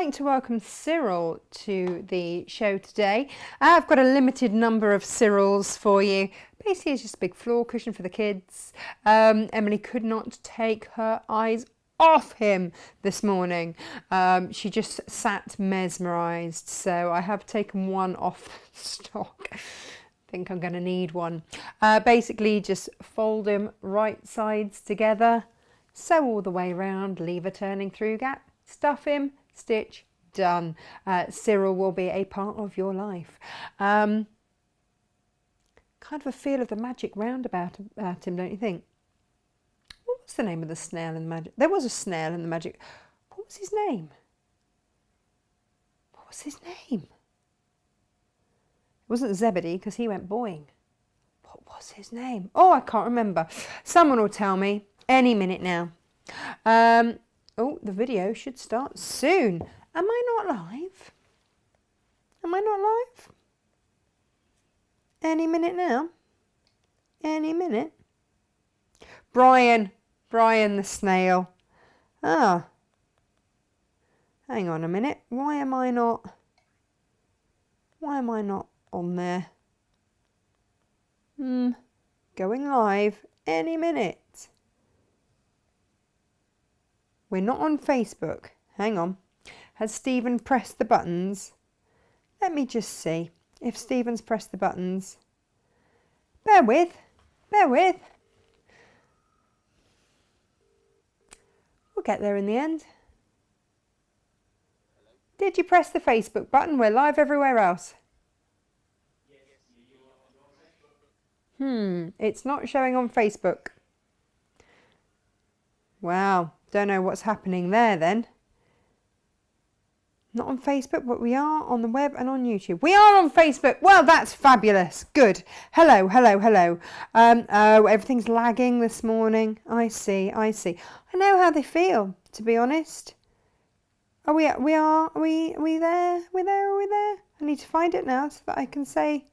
Like to welcome Cyril to the show today. I've got a limited number of Cyrils for you. Basically, it's just a big floor cushion for the kids. Emily could not take her eyes off him this morning. She just sat mesmerised, so I have taken one off stock. I think I'm going to need one. Basically, just fold him right sides together, sew all the way around, leave a turning through gap, stuff him, stitch, done. Cyril will be a part of your life. Kind of a feel of the magic roundabout about him, don't you think? What was the name of the snail in the magic? There was a snail in the magic. What was his name? What was his name? It wasn't Zebedee because he went boing. What was his name? Oh, I can't remember. Someone will tell me any minute now. Oh, the video should start soon. Am I not live? Am I not live? Any minute now? Any minute? Brian the snail. Ah. Hang on a minute. Why am I not on there? Going live any minute. We're not on Facebook. Hang on. Has Stephen pressed the buttons? Let me just see if Stephen's pressed the buttons. Bear with. We'll get there in the end. Did you press the Facebook button? We're live everywhere else. It's not showing on Facebook. Wow. Don't know what's happening there then. Not on Facebook, but we are on the web and on YouTube. We are on Facebook. Well, that's fabulous. Good. Hello. Oh, everything's lagging this morning. I see. I know how they feel, to be honest. Are we there? Are we there? I need to find it now so that I can say,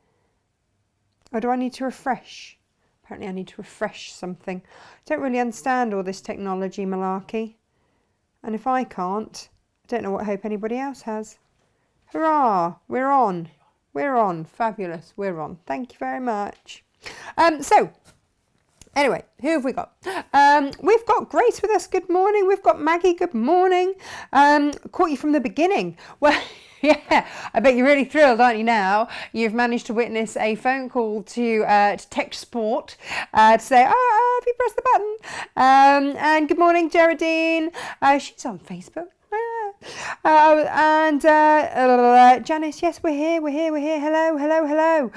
or do I need to refresh? Apparently I need to refresh something. I don't really understand all this technology malarkey. And if I can't, I don't know what hope anybody else has. Hurrah! We're on. Fabulous. We're on. Thank you very much. So, anyway, who have we got? We've got Grace with us. Good morning. We've got Maggie. Good morning. Caught you from the beginning. Well, yeah, I bet you're really thrilled, aren't you now? You've managed to witness a phone call to Tech Sport to say, have you pressed the button? And good morning, Geraldine. She's on Facebook. And Janice, yes, we're here. Hello.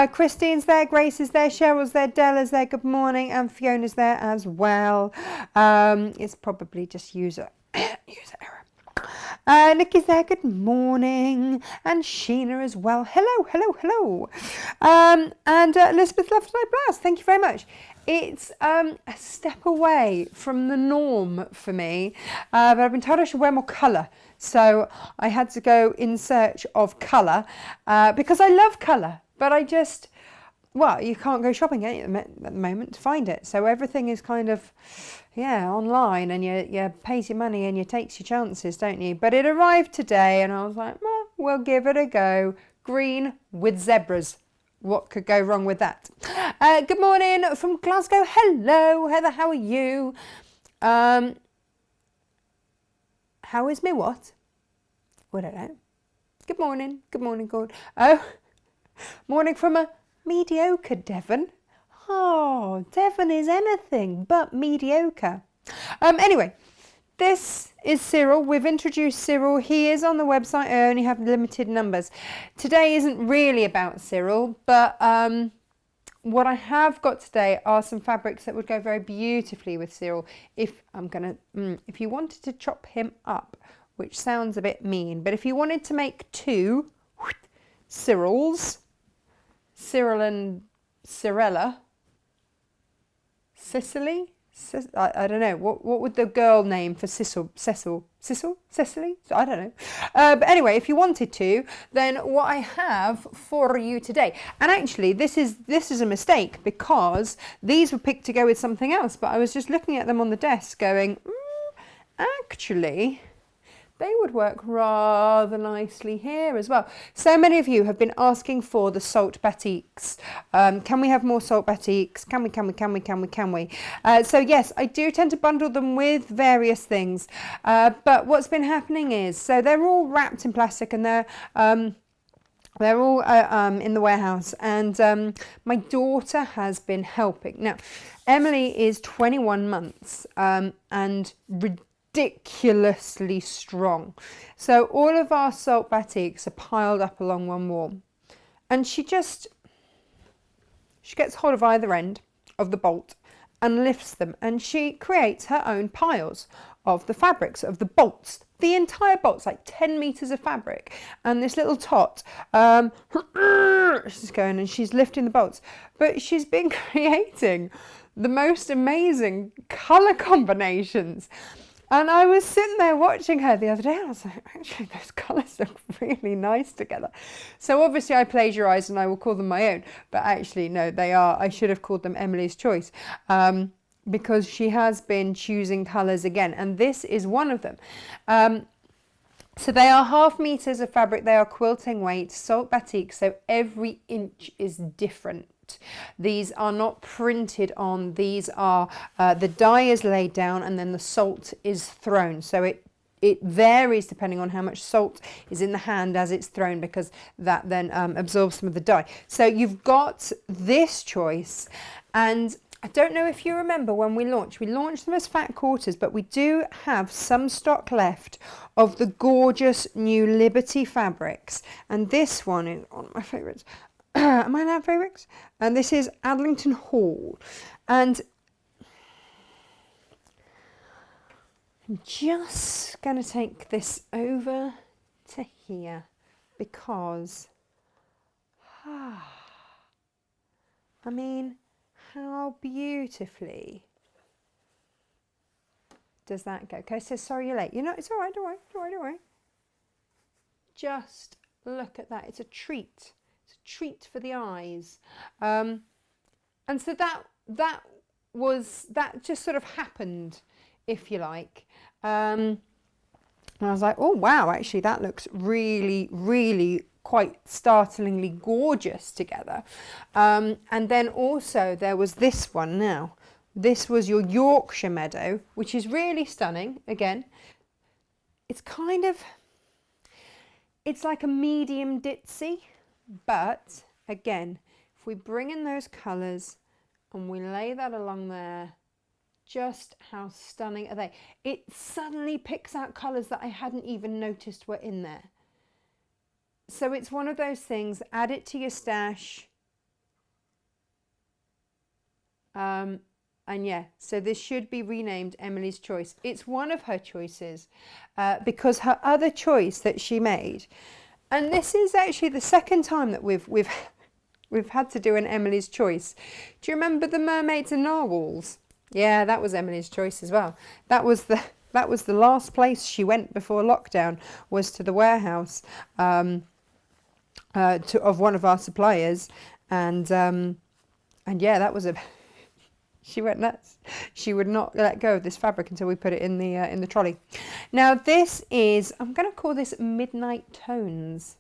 Christine's there, Grace is there, Cheryl's there, Della's there, good morning, and Fiona's there as well. It's probably just user error. Nikki's there, good morning, and Sheena as well. Hello. And Elizabeth Lovejoy Blast, thank you very much. It's a step away from the norm for me, but I've been told I should wear more colour, so I had to go in search of colour because I love colour, but you can't go shopping at the moment to find it, so everything is kind of, online, and you pays your money and you takes your chances, don't you? But it arrived today, and I was like, well, we'll give it a go. Green with zebras. What could go wrong with that? Good morning from Glasgow. Hello, Heather. How are you? How is me what? I don't know. Good morning. God. Oh, morning from a mediocre Devon. Oh, Devon is anything but mediocre. Anyway, this is Cyril. We've introduced Cyril. He is on the website. I only have limited numbers. Today isn't really about Cyril, but what I have got today are some fabrics that would go very beautifully with Cyril. If you wanted to chop him up, which sounds a bit mean, but if you wanted to make two Cyrils, Cyril and Cyrilla, Cicely? I don't know. What would the girl name for Cecily? I don't know. But anyway, if you wanted to, then what I have for you today, and actually this is a mistake because these were picked to go with something else, but I was just looking at them on the desk going, actually, they would work rather nicely here as well. So many of you have been asking for the salt batiks. Can we have more salt batiks? Can we? So yes, I do tend to bundle them with various things. But what's been happening is, so they're all wrapped in plastic and they're all in the warehouse, and my daughter has been helping. Now, Emily is 21 months and ridiculously strong. So all of our salt batiks are piled up along one wall. And she gets hold of either end of the bolt and lifts them, and she creates her own piles of the fabrics, of the bolts. The entire bolt's like 10 meters of fabric, and this little tot, she's going and she's lifting the bolts, but she's been creating the most amazing color combinations. And I was sitting there watching her the other day, and I was like, actually, those colours look really nice together. So obviously I plagiarised and I will call them my own, but actually, no, I should have called them Emily's Choice, because she has been choosing colours again, and this is one of them. So they are 0.5 meters of fabric, they are quilting weight, salt batik, so every inch is different. These are not printed on, these are, the dye is laid down and then the salt is thrown. So it varies depending on how much salt is in the hand as it's thrown, because that then absorbs some of the dye. So you've got this choice, and I don't know if you remember when we launched them as fat quarters, but we do have some stock left of the gorgeous new Liberty fabrics. And this one is one of my favourites. Am I allowed favourites? And this is Adlington Hall. And I'm just going to take this over to here because, I mean, how beautifully does that go? Okay, so sorry you're late. You know, it's all right, don't worry. Just look at that. It's a treat. It's a treat for the eyes. And so that just sort of happened, if you like. And I was like, oh wow, actually that looks really, really quite startlingly gorgeous together. And then also there was this one now. This was your Yorkshire Meadow, which is really stunning. Again, it's like a medium ditzy, but again, if we bring in those colours and we lay that along there, just how stunning are they? It suddenly picks out colours that I hadn't even noticed were in there. So it's one of those things, add it to your stash. And yeah, so this should be renamed Emily's Choice. It's one of her choices because her other choice that she made, and this is actually the second time that we've had to do an Emily's Choice. Do you remember the mermaids and narwhals? Yeah, that was Emily's Choice as well. That was the last place she went before lockdown, was to the warehouse of one of our suppliers, and yeah, that was she went nuts. She would not let go of this fabric until we put it in the trolley. Now this is, I'm going to call this Midnight Tones.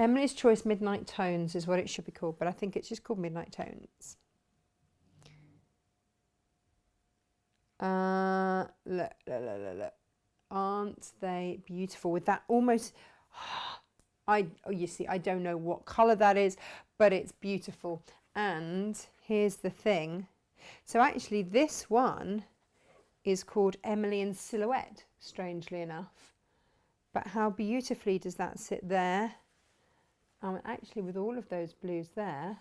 Emily's Choice Midnight Tones is what it should be called, but I think it's just called Midnight Tones. Look. Aren't they beautiful with that almost, you see, I don't know what colour that is, but it's beautiful. And here's the thing. So actually this one is called Emily in Silhouette, strangely enough. But how beautifully does that sit there? Actually with all of those blues there.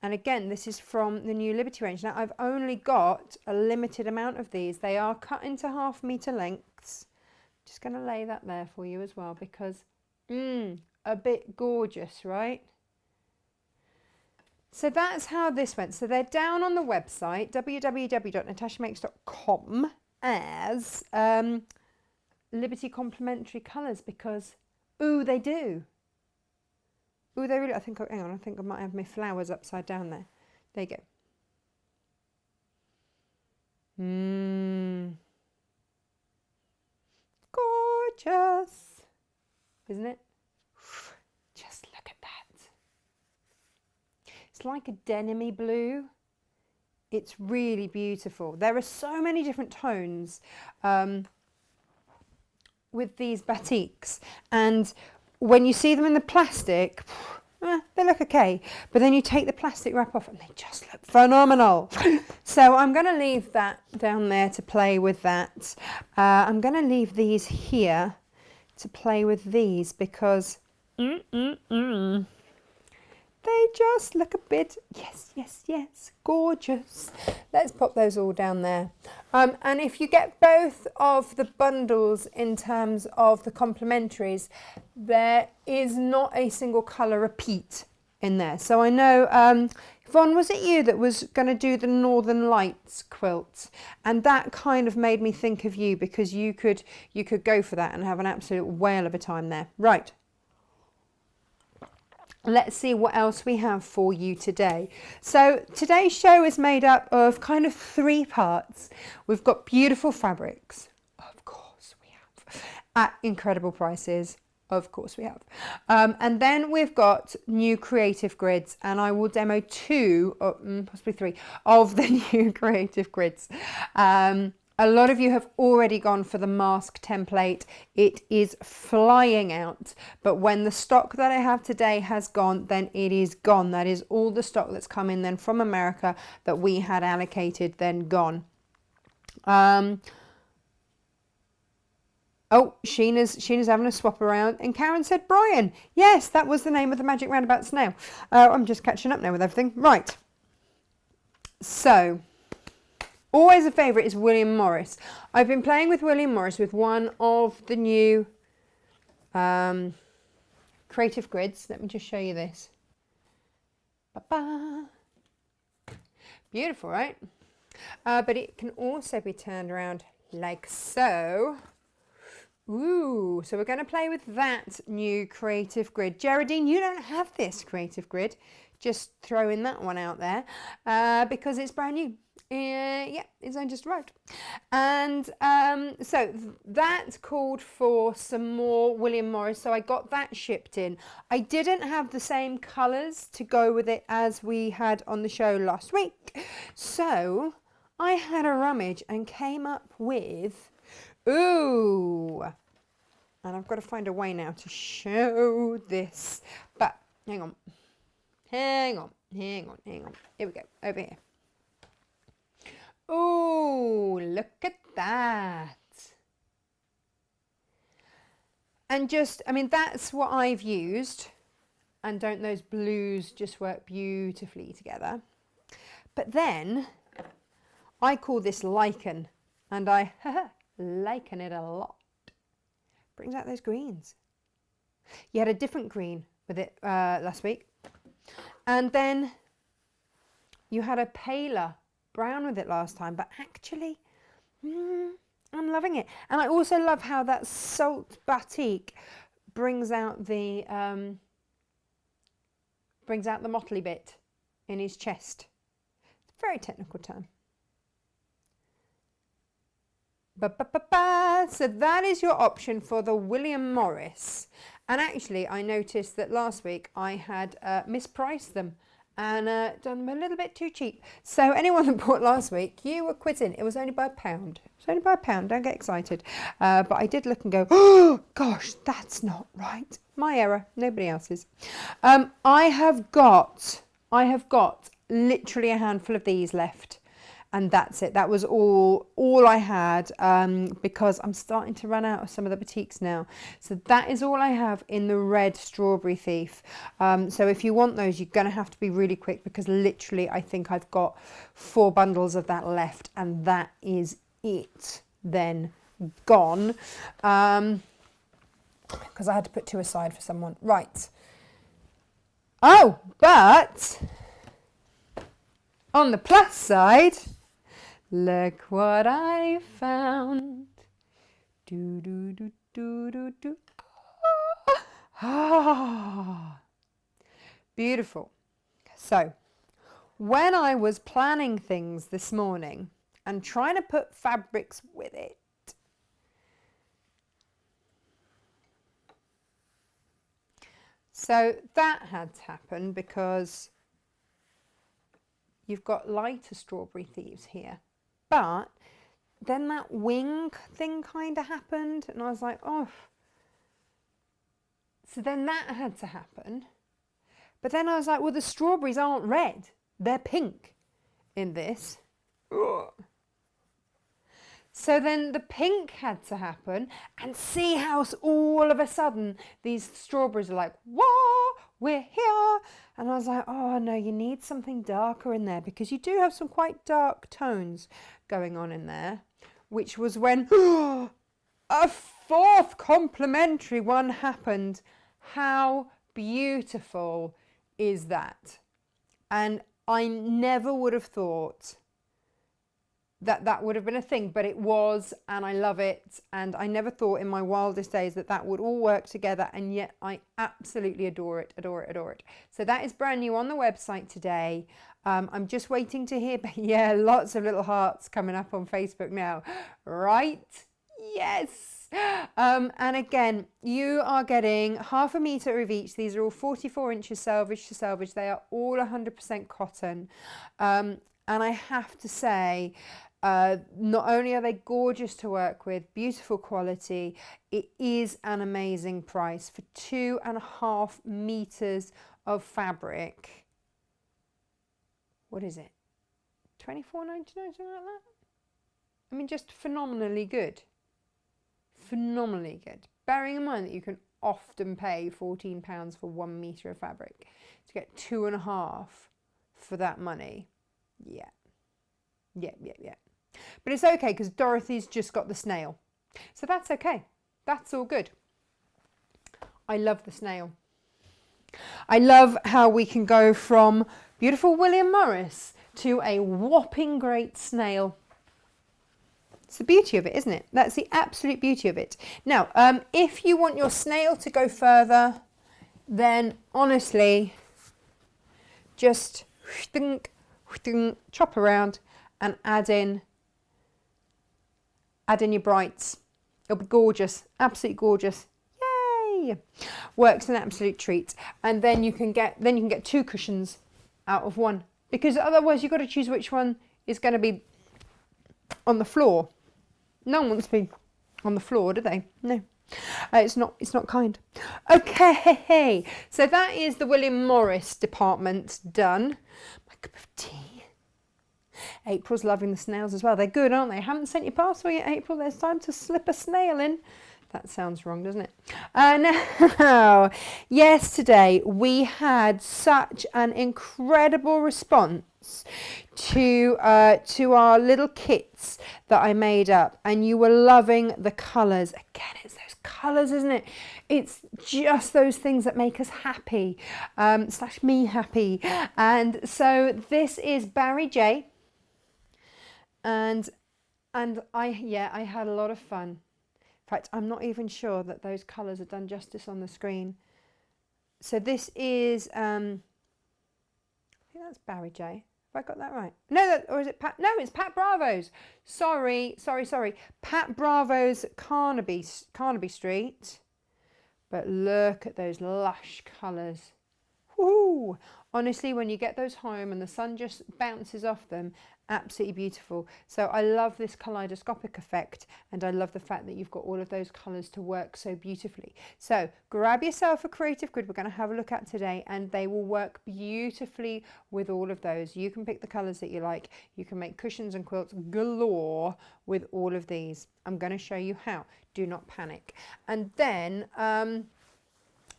And again, this is from the new Liberty range. Now I've only got a limited amount of these. They are cut into 0.5 meter lengths. Just going to lay that there for you as well because, a bit gorgeous, right? So that's how this went. So they're down on the website, www.natashamakes.com, as Liberty complementary colours because, they do. They really, hang on, I think I might have my flowers upside down there. There you go. Gorgeous, isn't it? Just look at that. It's like a denim-y blue. It's really beautiful. There are so many different tones with these batiks, and when you see them in the plastic, they look okay, but then you take the plastic wrap off and they just look phenomenal. So I'm going to leave that down there to play with that. I'm going to leave these here to play with these because they just look a bit, yes, gorgeous. Let's pop those all down there. And if you get both of the bundles in terms of the complementaries, there is not a single colour repeat in there. So I know, Yvonne, was it you that was going to do the Northern Lights quilt? And that kind of made me think of you because you could go for that and have an absolute whale of a time there. Right. Let's see what else we have for you today. So today's show is made up of kind of 3 parts. We've got beautiful fabrics, of course we have, at incredible prices, of course we have. And then we've got new creative grids, and I will demo 2, or possibly 3, of the new creative grids. A lot of you have already gone for the mask template. It is flying out, but when the stock that I have today has gone, then it is gone. That is all the stock that's come in then from America that we had allocated, then gone. Oh, Sheena's having a swap around, and Karen said Brian. Yes, that was the name of the Magic Roundabout snail. I'm just catching up now with everything. Right. So, always a favourite is William Morris. I've been playing with William Morris with one of the new creative grids. Let me just show you this. Ba-ba. Beautiful, right? But it can also be turned around like so. Ooh, so we're going to play with that new creative grid. Geraldine, you don't have this creative grid. Just throwing that one out there because it's brand new. Yeah, it's only just arrived. And so that called for some more William Morris, so I got that shipped in. I didn't have the same colours to go with it as we had on the show last week, so I had a rummage and came up with, ooh, and I've got to find a way now to show this, but hang on, here we go, over here. Oh, look at that. And just, I mean, that's what I've used. And don't those blues just work beautifully together? But then I call this lichen, and I lichen it a lot. Brings out those greens. You had a different green with it last week. And then you had a paler brown with it last time, but actually I'm loving it. And I also love how that salt batik brings out the motley bit in his chest. It's a very technical term. So that is your option for the William Morris. And actually I noticed that last week I had mispriced them and done them a little bit too cheap. So anyone that bought last week, you were quitting. It was only by £1. It's only by £1, don't get excited. But I did look and go, oh gosh, that's not right. My error, nobody else's. I have got literally a handful of these left. And that's it. That was all I had because I'm starting to run out of some of the batiks now. So that is all I have in the red Strawberry Thief. So if you want those, you're going to have to be really quick because literally I think I've got 4 bundles of that left, and that is it then gone. Because I had to put 2 aside for someone. Right. Oh, but on the plus side, look what I found. Do, do, do, do, do, do. Ah, beautiful. So, when I was planning things this morning and trying to put fabrics with it, So that had to happen because you've got lighter strawberry thieves here. But then that wing thing kind of happened and I was like, oh. So then that had to happen. But then I was like, well, the strawberries aren't red. They're pink in this. Ugh. So then the pink had to happen, and see how all of a sudden these strawberries are like, whoa, we're here. And I was like, oh no, you need something darker in there because you do have some quite dark tones going on in there, which was when a fourth complimentary one happened. How beautiful is that? And I never would have thought that that would have been a thing, but it was, and I love it. And I never thought in my wildest days that that would all work together, and yet I absolutely adore it, adore it, adore it. So that is brand new on the website today. I'm just waiting to hear, but yeah, lots of little hearts coming up on Facebook now, right? Yes. And again, you are getting 1/2 meter of each. These are all 44 inches selvage to selvage. They are all 100% cotton. And I have to say, not only are they gorgeous to work with, beautiful quality, it is an amazing price for 2.5 meters of fabric. What is it? $24.99, something like that? I mean, just phenomenally good. Phenomenally good. Bearing in mind that you can often pay £14 for 1 meter of fabric, to get 2.5 for that money. Yeah. But it's okay because Dorothy's just got the snail. So that's okay. That's all good. I love the snail. I love how we can go from beautiful William Morris to a whopping great snail. It's the beauty of it, isn't it? That's the absolute beauty of it. Now, if you want your snail to go further, then honestly, just chop around and add in your brights. It'll be gorgeous, absolutely gorgeous. Yay! Works an absolute treat. And then you can get 2 cushions out of one, because otherwise you've got to choose which one is going to be on the floor. No one wants to be on the floor, do they? No. It's not kind. Okay, so that is the William Morris department done. My cup of tea. April's loving the snails as well. They're good, aren't they? Haven't sent your parcel yet, April. There's time to slip a snail in. That sounds wrong, doesn't it? Now, yesterday we had such an incredible response to our little kits that I made up, and you were loving the colours. Again, it's those colours, isn't it? It's just those things that make us happy, / me happy. And so this is Barry J. And I had a lot of fun. In fact, I'm not even sure that those colours are done justice on the screen. So this is, I think that's Barry J. Have I got that right? No, or is it Pat? No, it's Pat Bravo's. Sorry. Pat Bravo's Carnaby Street. But look at those lush colours. Woo! Honestly, when you get those home and the sun just bounces off them, absolutely beautiful. So I love this kaleidoscopic effect, and I love the fact that you've got all of those colours to work so beautifully. So grab yourself a creative grid we're going to have a look at today, and they will work beautifully with all of those. You can pick the colours that you like. You can make cushions and quilts galore with all of these. I'm going to show you how. Do not panic. And then,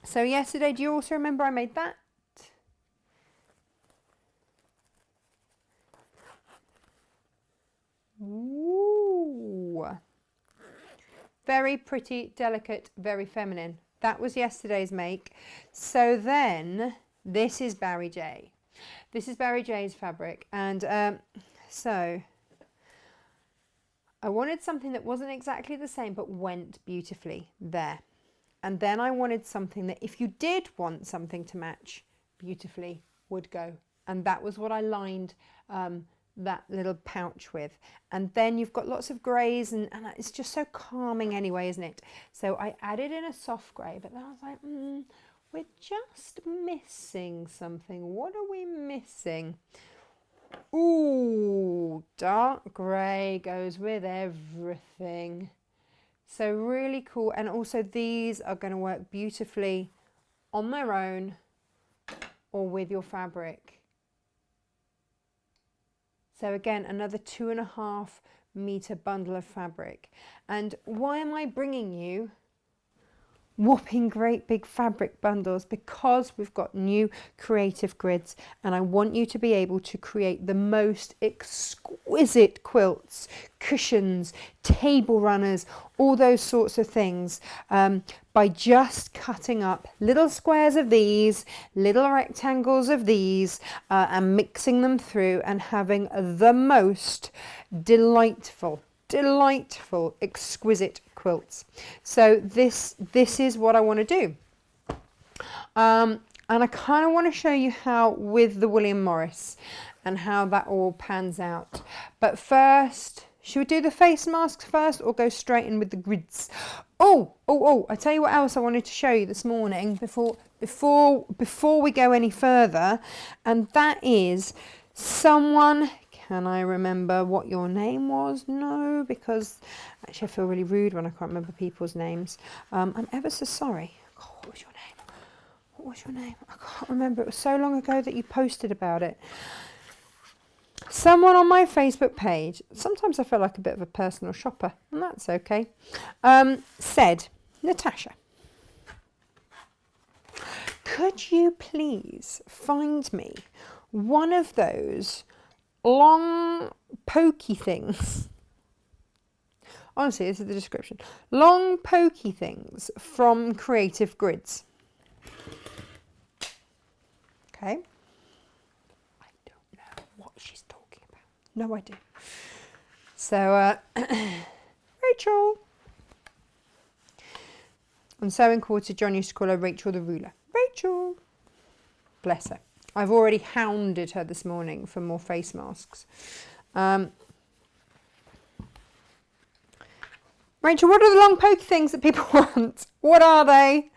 so yesterday, do you also remember I made that? Ooh. Very pretty, delicate, very feminine. That was yesterday's make. So then, this is Barry J. This is Barry J's fabric. And so, I wanted something that wasn't exactly the same, but went beautifully there. And then I wanted something that if you did want something to match beautifully, would go. And that was what I lined that little pouch with. And then you've got lots of greys, and it's just so calming anyway, isn't it? So I added in a soft grey, but then I was like, we're just missing something. What are we missing? Ooh, dark grey goes with everything. So really cool. And also these are going to work beautifully on their own or with your fabric. So again, another 2.5 meter bundle of fabric. And why am I bringing you whopping great big fabric bundles? Because we've got new creative grids and I want you to be able to create the most exquisite quilts, cushions, table runners, all those sorts of things, by just cutting up little squares of these, little rectangles of these, and mixing them through and having the most delightful, exquisite quilts. So this is what I want to do. And I kind of want to show you how with the William Morris and how that all pans out. But first, should we do the face masks first or go straight in with the grids? Oh, I tell you what else I wanted to show you this morning before we go any further, and that is someone. Can I remember what your name was? No, because actually I feel really rude when I can't remember people's names. I'm ever so sorry. God, what was your name? What was your name? I can't remember. It was so long ago that you posted about it. Someone on my Facebook page, sometimes I feel like a bit of a personal shopper, and that's okay, said, Natasha, could you please find me one of those long pokey things? Honestly, this is the description. Long pokey things from Creative Grids. Okay. I don't know what she's talking about. No idea. So, Rachel. On sewing quarter, John used to call her Rachel the ruler. Rachel. Bless her. I've already hounded her this morning for more face masks. Rachel, what are the long pokey things that people want? What are they?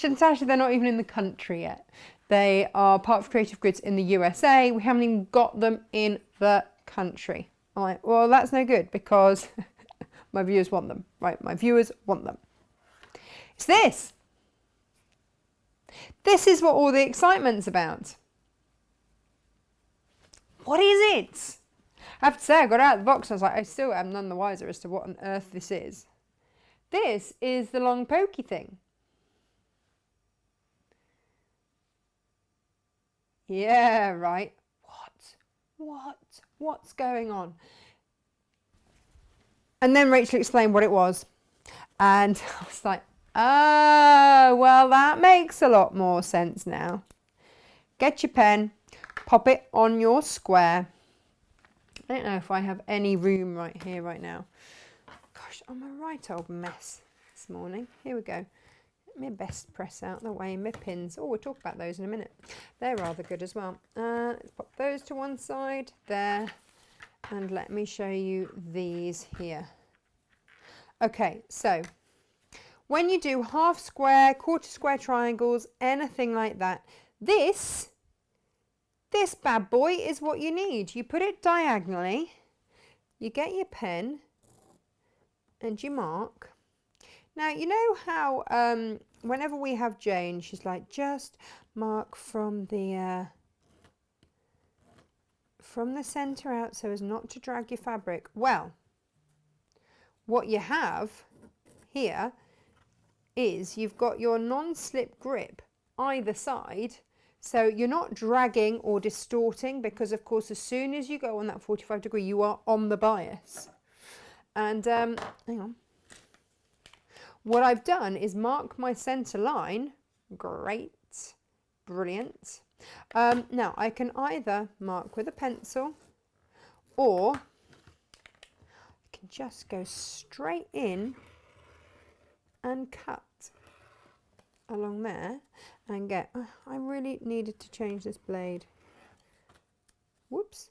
Natasha, they're not even in the country yet. They are part of Creative Grids in the USA. We haven't even got them in the country. I'm like, well, that's no good because my viewers want them. Right, my viewers want them. It's this. This is what all the excitement's about. What is it? I have to say, I got out of the box and I was like, I still am none the wiser as to what on earth this is. This is the long pokey thing. Yeah, right. What's going on? And then Rachel explained what it was. And I was like, oh, well, that makes a lot more sense now. Get your pen, pop it on your square. I don't know if I have any room right here, right now. Gosh, I'm a right old mess this morning. Here we go. My best press out the way, my pins. Oh, we'll talk about those in a minute. They're rather good as well. Let's pop those to one side there. And let me show you these here. Okay, so when you do half square, quarter square triangles, anything like that, this bad boy is what you need. You put it diagonally, you get your pen and you mark. Now, you know how whenever we have Jane, she's like, just mark from the centre out so as not to drag your fabric. Well, what you have here is you've got your non-slip grip either side, so you're not dragging or distorting because, of course, as soon as you go on that 45 degree, you are on the bias. And hang on. What I've done is mark my centre line. Great. Brilliant. Now, I can either mark with a pencil or I can just go straight in and cut along there and get... I really needed to change this blade. Whoops.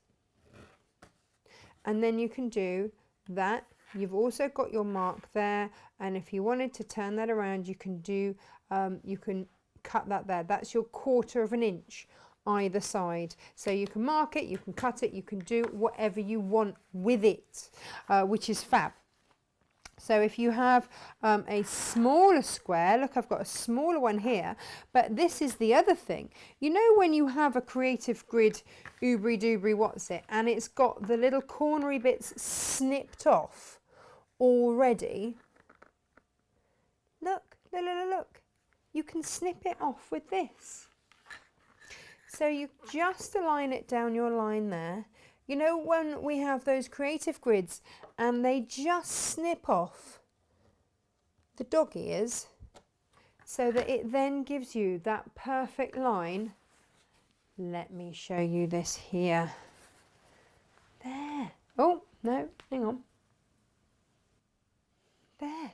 And then you can do that. You've also got your mark there, and if you wanted to turn that around, you can do, you can cut that there. That's your 1/4 of an inch either side. So you can mark it, you can cut it, you can do whatever you want with it, which is fab. So if you have a smaller square, look, I've got a smaller one here, but this is the other thing. You know when you have a creative grid, oobry doobry what's it, and it's got the little cornery bits snipped off already. Look, look, look, look. You can snip it off with this. So you just align it down your line there. You know when we have those creative grids and they just snip off the dog ears so that it then gives you that perfect line. Let me show you this here. There. Oh, no, hang on. There.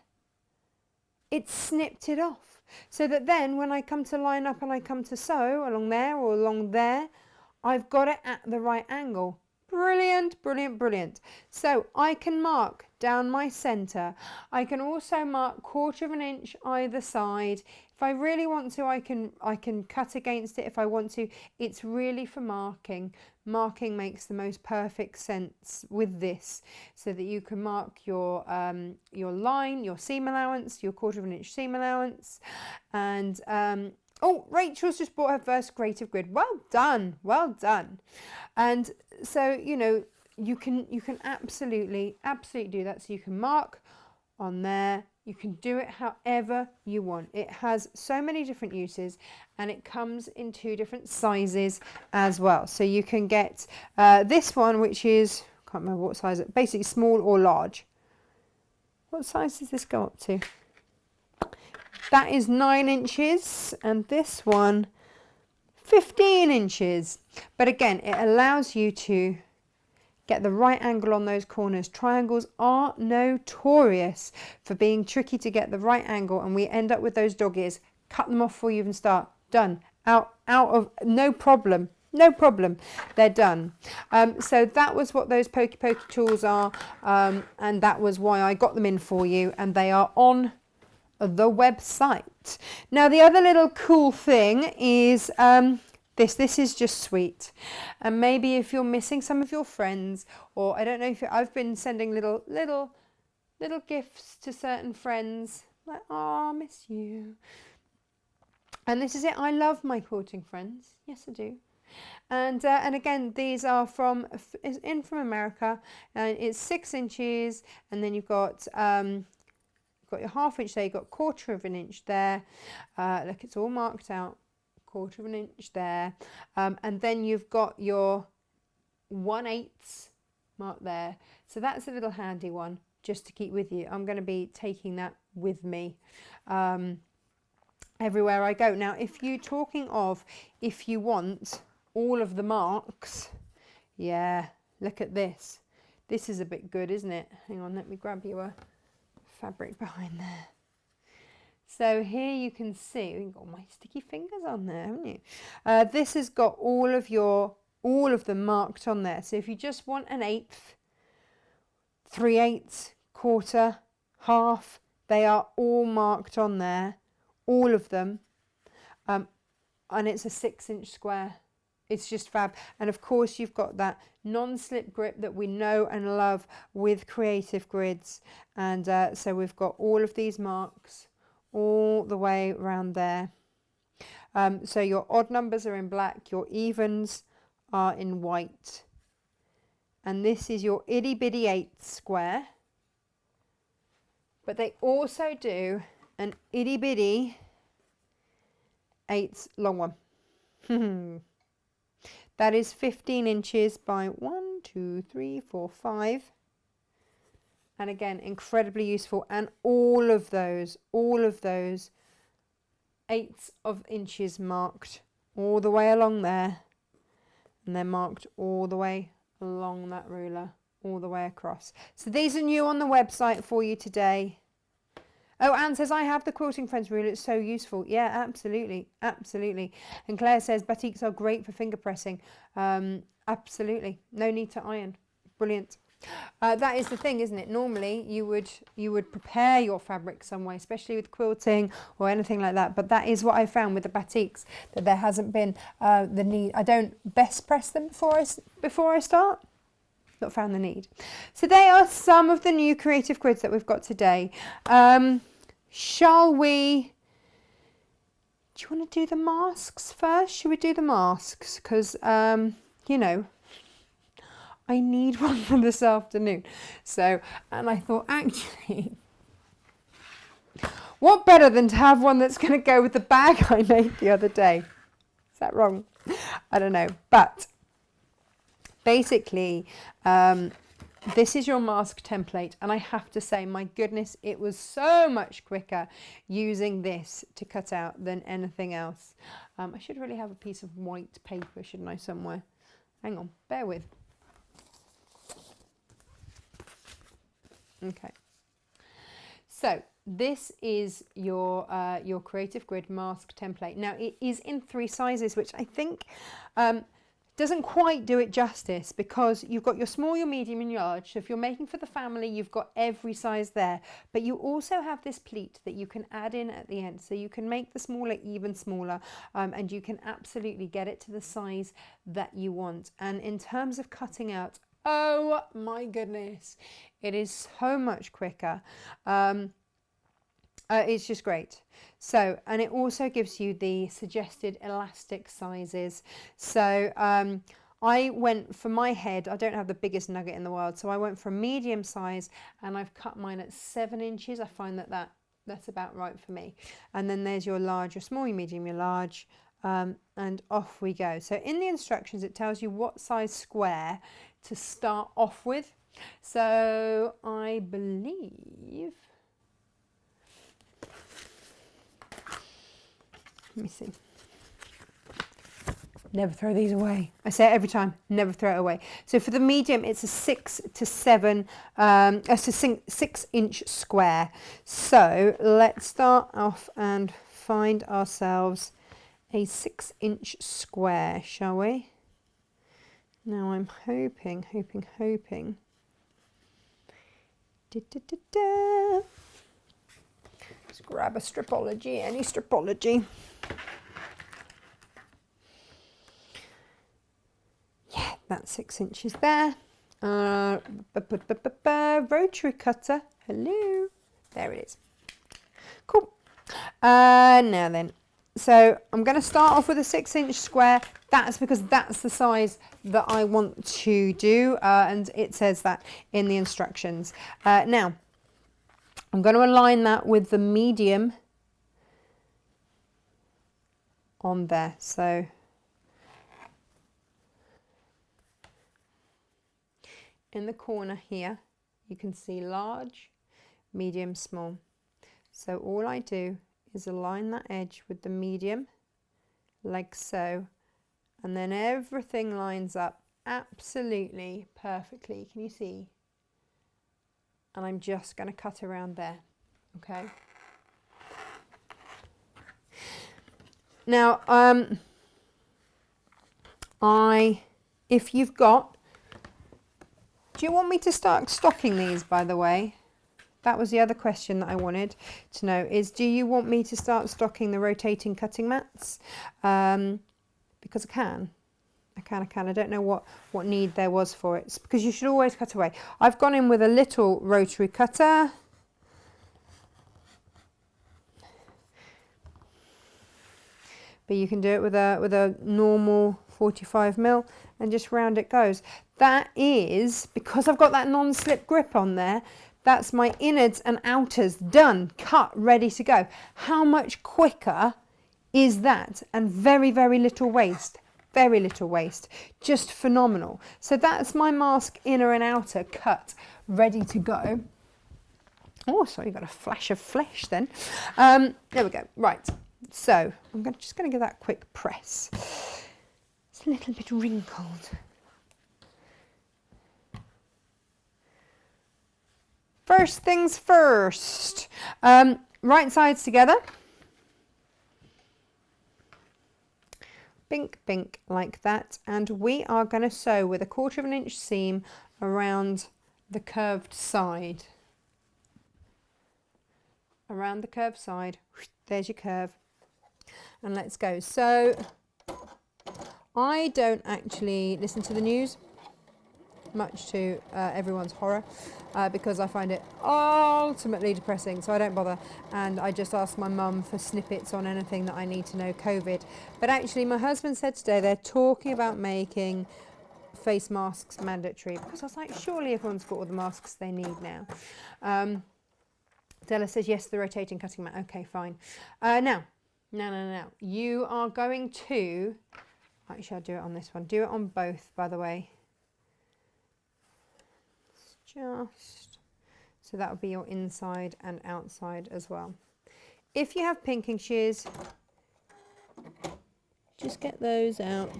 It snipped it off so that then when I come to line up and I come to sew along there or along there, I've got it at the right angle. Brilliant, brilliant, brilliant. So I can mark down my centre. I can also mark 1/4 of an inch either side. If I really want to, I can cut against it if I want to. It's really for marking. Marking makes the most perfect sense with this, so that you can mark your line, your seam allowance, your 1/4 of an inch seam allowance, and oh, Rachel's just bought her first creative grid. Well done, well done. And so, you know, you can absolutely do that. So you can mark on there. You can do it however you want. It has so many different uses, and it comes in 2 different sizes as well. So you can get this one, which is, I can't remember what size, basically small or large. What size does this go up to? That is 9 inches, and this one 15 inches. But again, it allows you to get the right angle on those corners. Triangles are notorious for being tricky to get the right angle, and we end up with those dog ears. Cut them off before you even start. Done. Out of, no problem. No problem, they're done. So that was what those pokey tools are, and that was why I got them in for you, and they are on the website. Now the other little cool thing is this is just sweet, and maybe if you're missing some of your friends, or I don't know if I've been sending little gifts to certain friends, like, oh, I miss you. And this is it. I love my quilting friends, yes I do. And again, these are from America, and it's 6 inches, and then you've got your 1/2 inch there, you've got 1/4 of an inch there. Look, it's all marked out, 1/4 of an inch there, and then you've got your 1/8 mark there. So that's a little handy one just to keep with you. I'm going to be taking that with me everywhere I go. Now, if you're talking of, if you want all of the marks, yeah, look at this. This is a bit good, isn't it? Hang on, let me grab you a fabric behind there. So here you can see, you've got my sticky fingers on there, haven't you? This has got all of them marked on there. So if you just want an 1/8, 3/8, 1/4, 1/2, they are all marked on there, all of them, and it's a 6 inch square. It's just fab. And of course you've got that non-slip grip that we know and love with creative grids, and so we've got all of these marks all the way around there. So your odd numbers are in black, your evens are in white, and this is your itty bitty 8 square, but they also do an itty bitty 8 long one. That is 15 inches by 1, 2, 3, 4, 5. And again, incredibly useful. And all of those 1/8 of inches marked all the way along there. And they're marked all the way along that ruler, all the way across. So these are new on the website for you today. Oh, Anne says, I have the Quilting Friends ruler. It's so useful. Yeah, absolutely. Absolutely. And Claire says, batiks are great for finger pressing. Absolutely. No need to iron. Brilliant. That is the thing, isn't it? Normally you would prepare your fabric some way, especially with quilting or anything like that. But that is what I found with the batiks, that there hasn't been the need. I don't best press them before I start. Not found the need. So they are some of the new creative grids that we've got today. Shall we? Do you want to do the masks first? Should we do the masks? Because you know, I need one for this afternoon. So, and I thought, actually, what better than to have one that's going to go with the bag I made the other day? Is that wrong? I don't know. But basically, this is your mask template. And I have to say, my goodness, it was so much quicker using this to cut out than anything else. I should really have a piece of white paper, shouldn't I, somewhere? Hang on, bear with. Okay, so this is your creative grid mask template. Now it is in 3 sizes, which I think doesn't quite do it justice, because you've got your small, your medium and your large. So if you're making for the family, you've got every size there, but you also have this pleat that you can add in at the end. So you can make the smaller even smaller, and you can absolutely get it to the size that you want. And in terms of cutting out, oh my goodness, it is so much quicker. It's just great. So, and it also gives you the suggested elastic sizes. So I went for my head, I don't have the biggest nugget in the world, so I went for a medium size, and I've cut mine at 7 inches. I find that's about right for me. And then there's your large, your small, your medium, your large, and off we go. So in the instructions, it tells you what size square to start off with. So I believe, let me see. Never throw these away. I say it every time, never throw it away. So for the medium, it's a 6 to 7, it's a 6-inch square. So let's start off and find ourselves a 6-inch square, shall we? Now I'm hoping. Let's grab a stripology, any stripology. Yeah, that's 6 inches there. Rotary cutter, hello. There it is. Cool. Now then. So I'm going to start off with a 6-inch square. That's because that's the size that I want to do, and it says that in the instructions. Now, I'm going to align that with the medium on there. So in the corner here, you can see large, medium, small. So all I do is align that edge with the medium, like so, and then everything lines up absolutely perfectly. Can you see? And I'm just going to cut around there. Okay. Now, if you've got, do you want me to start stocking these, by the way? That was the other question that I wanted to know, is do you want me to start stocking the rotating cutting mats? Because I can. I don't know what need there was for it. It's because you should always cut away. I've gone in with a little rotary cutter. But you can do it with a normal 45mm and just round it goes. That is, because I've got that non-slip grip on there, that's my innards and outers done, cut, ready to go. How much quicker is that? And very, very little waste. Very little waste. Just phenomenal. So that's my mask inner and outer cut, ready to go. Oh, sorry, got a flash of flesh then. There we go. Right. So I'm just going to give that a quick press. It's a little bit wrinkled. First things first, right sides together, bink, bink, like that, and we are going to sew with a 1/4 inch seam around the curved side. Around the curved side, there's your curve. And let's go. So I don't actually listen to the news, much to everyone's horror, because I find it ultimately depressing, so I don't bother, and I just ask my mum for snippets on anything that I need to know COVID. But actually my husband said today they're talking about making face masks mandatory, because I was like, surely everyone's got all the masks they need now. Della says yes, the rotating cutting mat. Okay, fine. Now, you are going to, actually I'll do it on this one, do it on both, by the way. Just so that will be your inside and outside as well. If you have pinking shears, just get those out,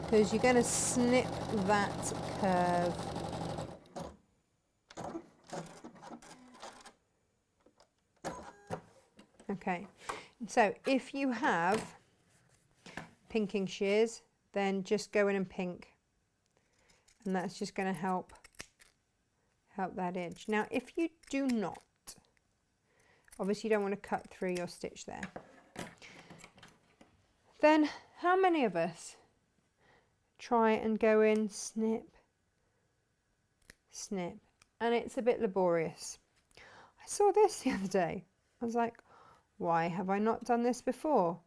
because you're going to snip that curve. Okay, so if you have pinking shears, then just go in and pink, and that's just going to help that edge. Now if you do not, obviously you don't want to cut through your stitch there, then how many of us try and go in, snip, snip, and it's a bit laborious. I saw this the other day. I was like, why have I not done this before?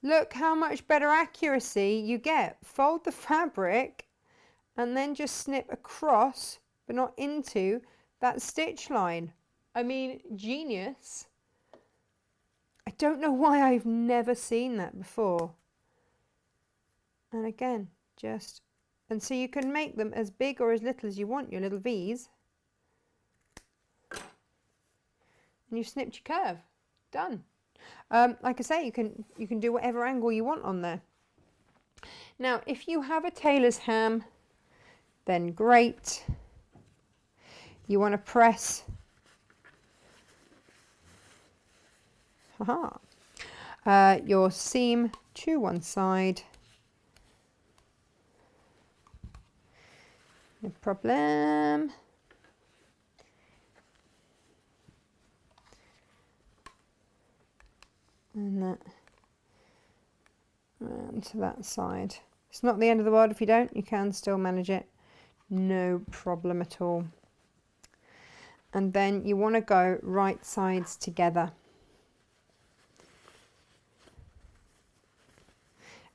Look how much better accuracy you get. Fold the fabric and then just snip across, but not into that stitch line. I mean, genius. I don't know why I've never seen that before. And again, and so you can make them as big or as little as you want, your little V's. And you've snipped your curve. Done. Like I say, you can do whatever angle you want on there. Now, if you have a tailor's ham, then great. You want to press your seam to one side. No problem. And that around to that side. It's not the end of the world if you don't. You can still manage it. No problem at all. And then you want to go right sides together.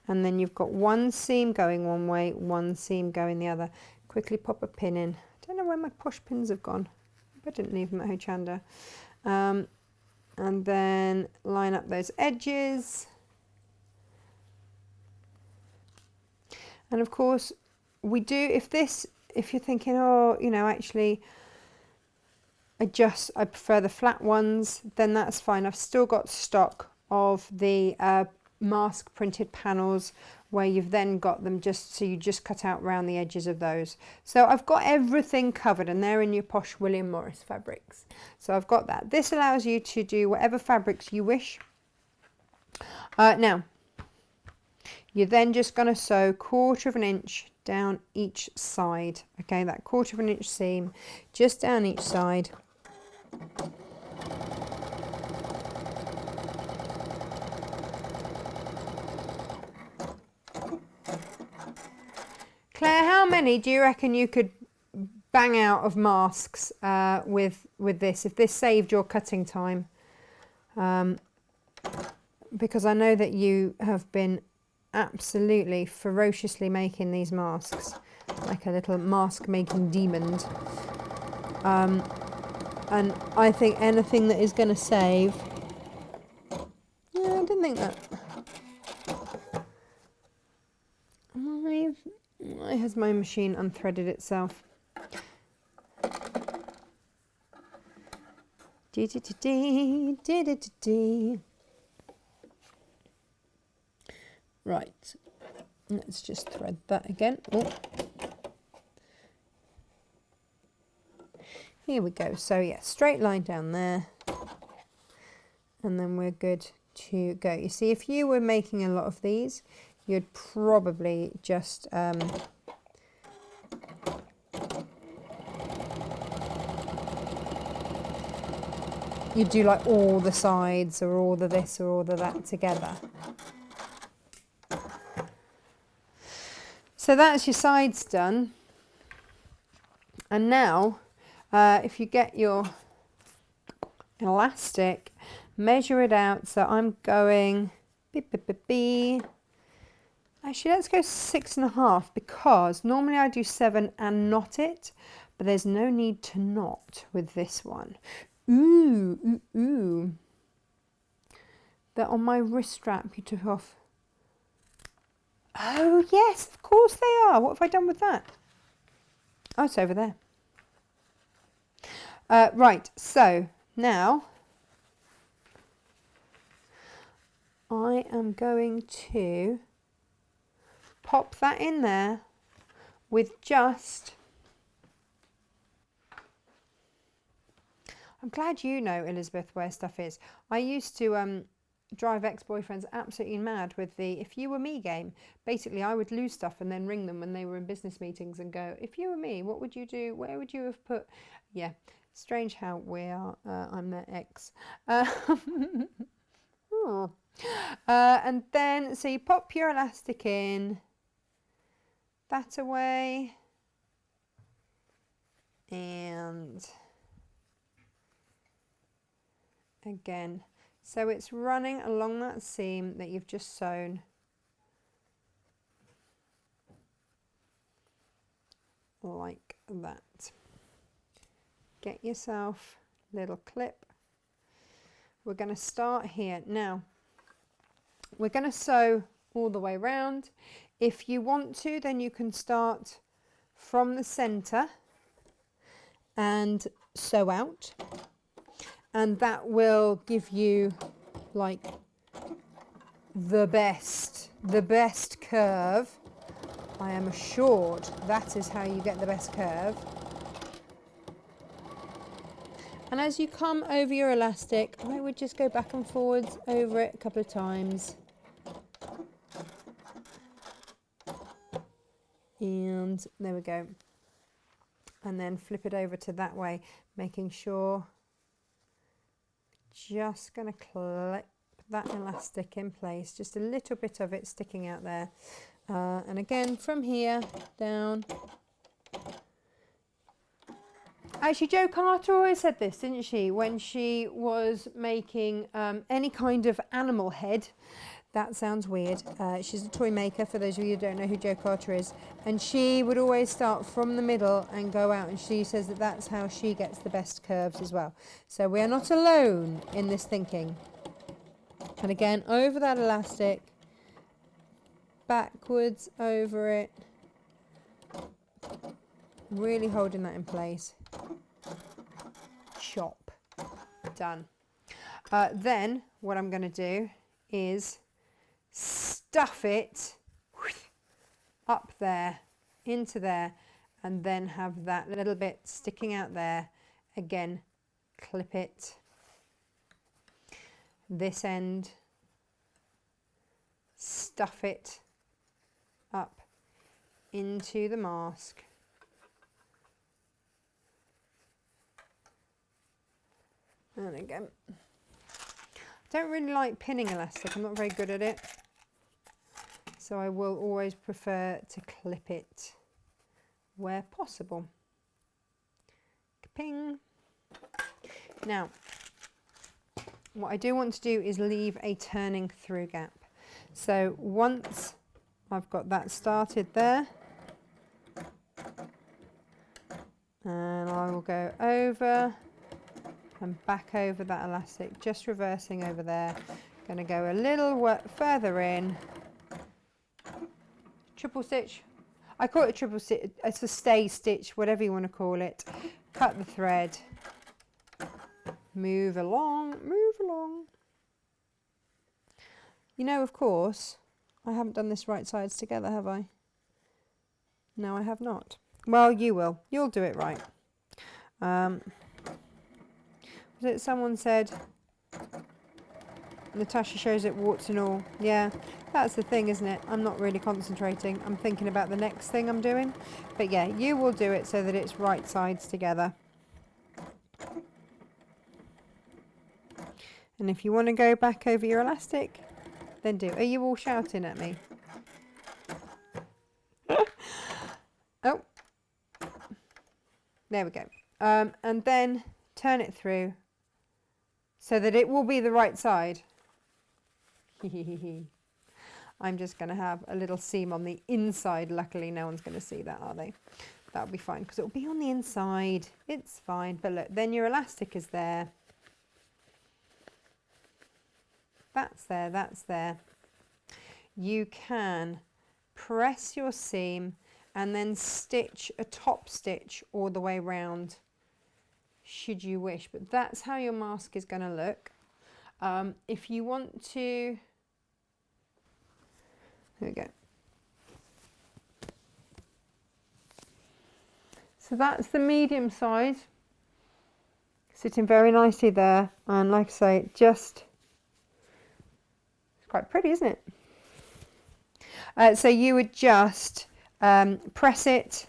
And then you've got one seam going one way, one seam going the other. Quickly pop a pin in. I don't know where my push pins have gone. I didn't leave them at Hochanda. And then line up those edges. And of course, we do, if you're thinking, oh, you know, actually, I prefer the flat ones, then that's fine. I've still got stock of the mask printed panels where you've then got them so you just cut out round the edges of those. So I've got everything covered, and they're in your posh William Morris fabrics. So I've got that. This allows you to do whatever fabrics you wish. Now, you're then just going to sew 1/4 of an inch down each side. Okay, that 1/4 of an inch seam just down each side. Claire, how many do you reckon you could bang out of masks with this, if this saved your cutting time? Because I know that you have been absolutely ferociously making these masks, like a little mask making demon. And I think anything that is going to save... Yeah, I didn't think that. Why has my machine unthreaded itself? Right, let's just thread that again. Oh. Here we go. So yeah, straight line down there, and then we're good to go. You see, if you were making a lot of these, you'd probably just you'd do like all the sides or all the this or all the that together. So that's your sides done. And now if you get your elastic, measure it out. So I'm going actually let's go 6.5, because normally I do 7 and knot it, but there's no need to knot with this one. Ooh. They're on my wrist strap you took off. Oh yes, of course they are. What have I done with that? Oh, it's over there. Right, so now I am going to pop that in there with just, I'm glad you know, Elizabeth, where stuff is. I used to drive ex-boyfriends absolutely mad with the if you were me game. Basically, I would lose stuff and then ring them when they were in business meetings and go, if you were me, what would you do? Where would you have put? Yeah, strange how we are. I'm their ex. And then, so you pop your elastic in, that away, and again, so it's running along that seam that you've just sewn, like that. Get yourself a little clip. We're going to start here. Now, we're going to sew all the way around. If you want to, then you can start from the center and sew out, and that will give you like the best curve. I am assured that is how you get the best curve. And as you come over your elastic, I would just go back and forwards over it a couple of times. And there we go. And then flip it over to that way, making sure, just going to clip that elastic in place, just a little bit of it sticking out there. And again, from here down. Actually, Jo Carter always said this, didn't she, when she was making any kind of animal head. That sounds weird. She's a toy maker, for those of you who don't know who Jo Carter is. And she would always start from the middle and go out, and she says that that's how she gets the best curves as well. So we are not alone in this thinking. And again, over that elastic, backwards over it, really holding that in place. Chop. Done. Then what I'm going to do is stuff it up there, into there, and then have that little bit sticking out there. Again, clip it. This end, stuff it up into the mask. And again, I don't really like pinning elastic. I'm not very good at it. So I will always prefer to clip it where possible. Ping. Now, what I do want to do is leave a turning through gap. So once I've got that started there, and I will go over and back over that elastic, just reversing over there. Going to go a little further in. Triple stitch. I call it a triple stitch. It's a stay stitch, whatever you want to call it. Cut the thread. Move along, move along. You know, of course, I haven't done this right sides together, have I? No, I have not. Well, you will. You'll do it right. Was it someone said, Natasha shows it warts and all. Yeah, that's the thing, isn't it? I'm not really concentrating. I'm thinking about the next thing I'm doing. But yeah, you will do it so that it's right sides together. And if you want to go back over your elastic, then do. Are you all shouting at me? Oh, there we go. And then turn it through so that it will be the right side. I'm just going to have a little seam on the inside. Luckily, no one's going to see that, are they? That'll be fine because it'll be on the inside. It's fine. But look, then your elastic is there. That's there, that's there. You can press your seam and then stitch a top stitch all the way round, should you wish. But that's how your mask is going to look. If you want to, there we go. So that's the medium size, sitting very nicely there. And like I say, just, it's quite pretty, isn't it? So you would just press it,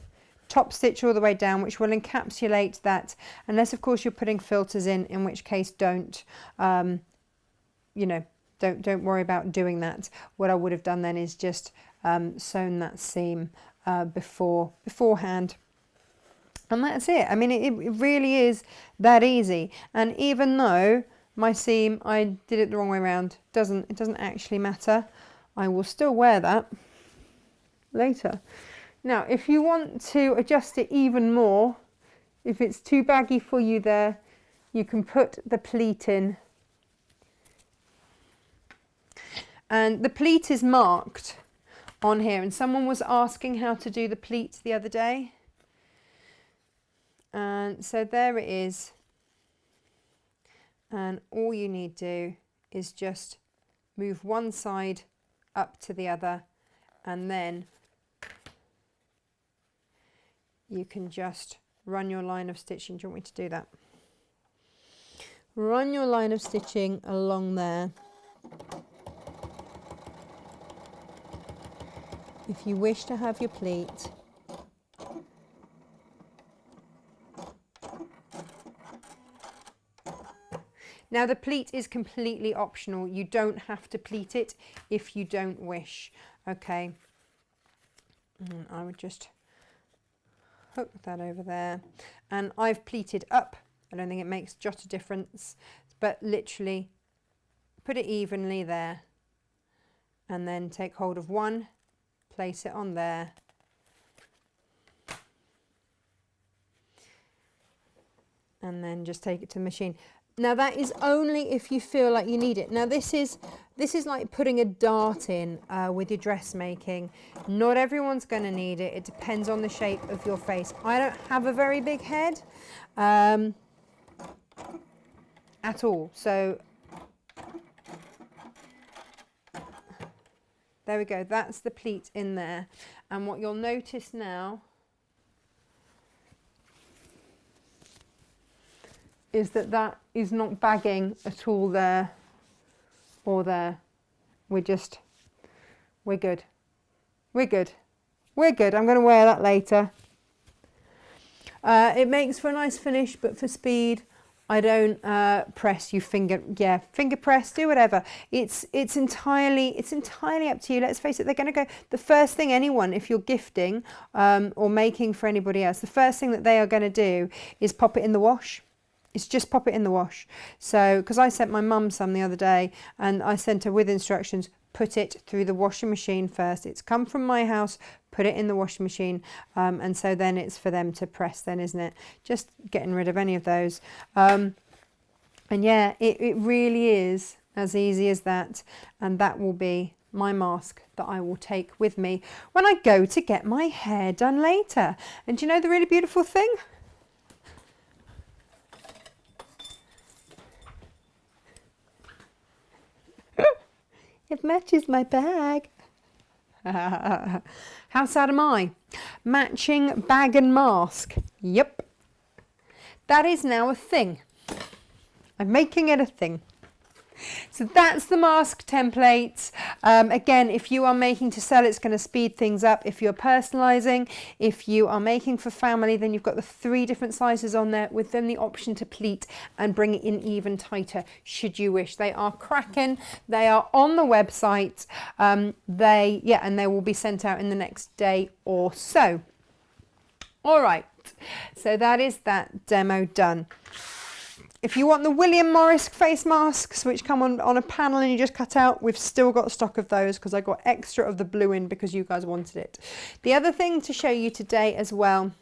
top stitch all the way down, which will encapsulate that, unless of course you're putting filters in which case don't, you know, don't worry about doing that. What I would have done then is just sewn that seam beforehand. And that's it. I mean, it really is that easy. And even though my seam, I did it the wrong way around, it doesn't actually matter. I will still wear that later. Now, if you want to adjust it even more, if it's too baggy for you there, you can put the pleat in. And the pleat is marked on here. And someone was asking how to do the pleat the other day. And so there it is. And all you need to do is just move one side up to the other, and then you can just run your line of stitching. Do you want me to do that? Run your line of stitching along there. If you wish to have your pleat, now the pleat is completely optional. You don't have to pleat it if you don't wish. Okay. And I would just hook that over there. And I've pleated up. I don't think it makes jot a difference, but literally put it evenly there. And then take hold of one, place it on there. And then just take it to the machine. Now that is only if you feel like you need it. Now this is like putting a dart in with your dressmaking. Not everyone's going to need it. It depends on the shape of your face. I don't have a very big head at all. So there we go. That's the pleat in there. And what you'll notice now is that is not bagging at all there or there. We're good. We're good. We're good. I'm going to wear that later. It makes for a nice finish, but for speed, I don't press. You finger press, do whatever. It's entirely up to you. Let's face it, they're going to go. The first thing anyone, if you're gifting or making for anybody else, the first thing that they are going to do is pop it in the wash. It's just pop it in the wash. So, because I sent my mum some the other day, and I sent her with instructions, put it through the washing machine first. It's come from my house, put it in the washing machine, and so then it's for them to press then, isn't it? Just getting rid of any of those. And yeah, it really is as easy as that. And that will be my mask that I will take with me when I go to get my hair done later. And do you know the really beautiful thing? It matches my bag. How sad am I? Matching bag and mask. Yep. That is now a thing. I'm making it a thing. So that's the mask template. Again, if you are making to sell, it's going to speed things up. If you're personalizing, if you are making for family, then you've got the 3 different sizes on there with then the option to pleat and bring it in even tighter should you wish. They are cracking. They are on the website. And they will be sent out in the next day or so. All right. So that is that demo done. If you want the William Morris face masks, which come on a panel and you just cut out, we've still got stock of those because I got extra of the blue in because you guys wanted it. The other thing to show you today as well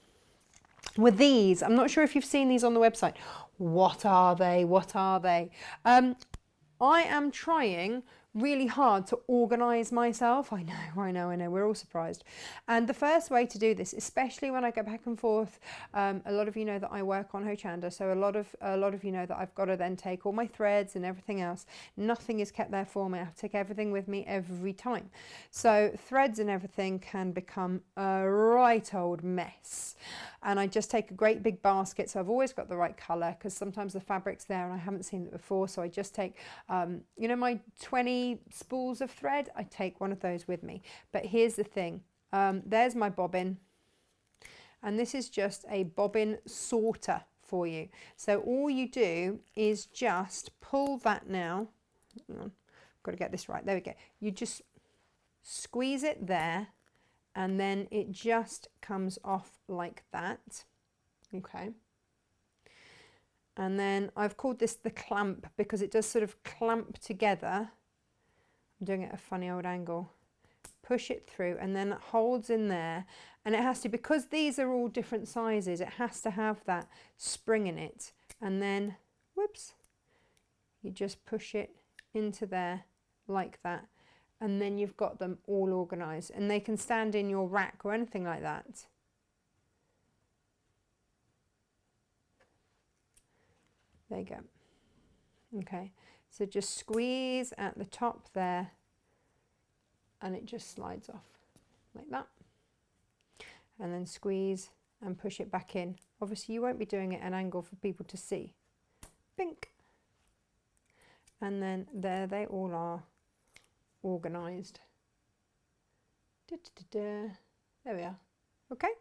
were these. I'm not sure if you've seen these on the website. What are they? What are they? I am trying really hard to organize myself. I know, we're all surprised. And the first way to do this, especially when I go back and forth, a lot of you know that I work on Hochanda, so a lot of you know that I've got to then take all my threads and everything else. Nothing is kept there for me. I have to take everything with me every time. So threads and everything can become a right old mess. And I just take a great big basket, so I've always got the right colour because sometimes the fabric's there and I haven't seen it before, so I just take you know, my 20 spools of thread, I take one of those with me. But here's the thing, there's my bobbin, and this is just a bobbin sorter for you. So all you do is just pull that now. Hang on, got to get this right, there we go. You just squeeze it there and then it just comes off like that. Okay. And then I've called this the clamp because it does sort of clamp together. I'm doing it at a funny old angle. Push it through and then it holds in there. And it has to, because these are all different sizes, it has to have that spring in it. And then, whoops, you just push it into there like that. And then you've got them all organised. And they can stand in your rack or anything like that. There you go. Okay, so just squeeze at the top there and it just slides off like that. And then squeeze and push it back in. Obviously you won't be doing it at an angle for people to see. Bink. And then there they all are organised. There we are. Okay,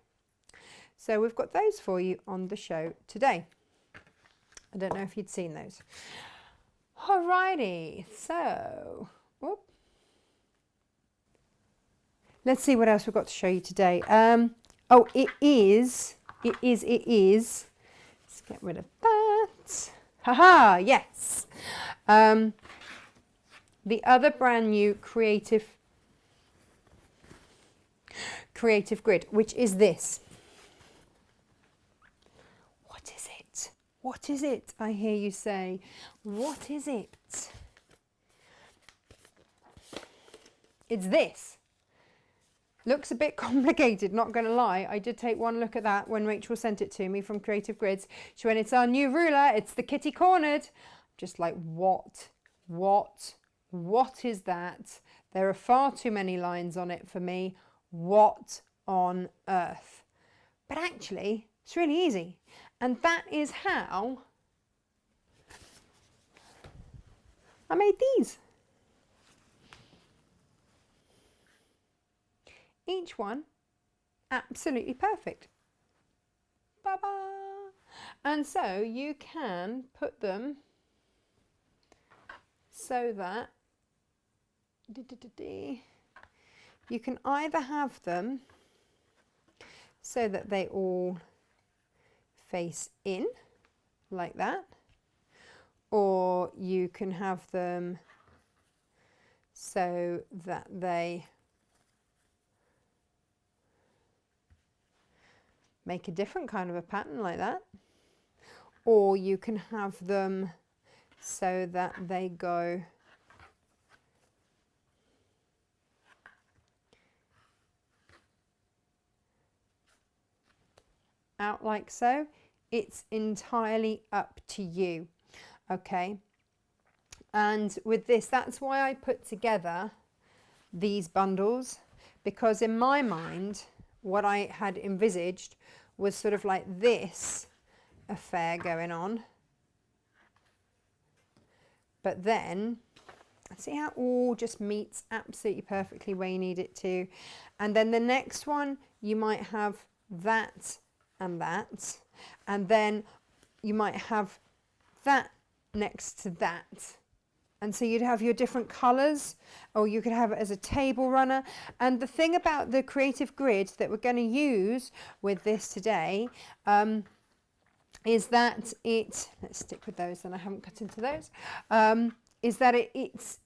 so we've got those for you on the show today. I don't know if you'd seen those. Alrighty, so whoop. Let's see what else we've got to show you today. Oh, it is. Let's get rid of that. Haha, yes. The other brand new creative grid, which is this. What is it? What is it? I hear you say. What is it? It's this. Looks a bit complicated, not going to lie. I did take one look at that when Rachel sent it to me from Creative Grids. She went, it's our new ruler. It's the kitty cornered. Just like, what is that? There are far too many lines on it for me. What on earth? But actually, it's really easy. And that is how I made these. Each one absolutely perfect. Ba-ba! And so you can put them so that you can either have them so that they all face in like that, or you can have them so that they make a different kind of a pattern like that, or you can have them so that they go out like so. It's entirely up to you. Okay, and with this, that's why I put together these bundles, because in my mind what I had envisaged was sort of like this affair going on, but then see how it all just meets absolutely perfectly where you need it to. And then the next one, you might have that, and then you might have that next to that. And so you'd have your different colours, or you could have it as a table runner. And the thing about the creative grid that we're going to use with this today is that let's stick with those, and I haven't cut into those, is that it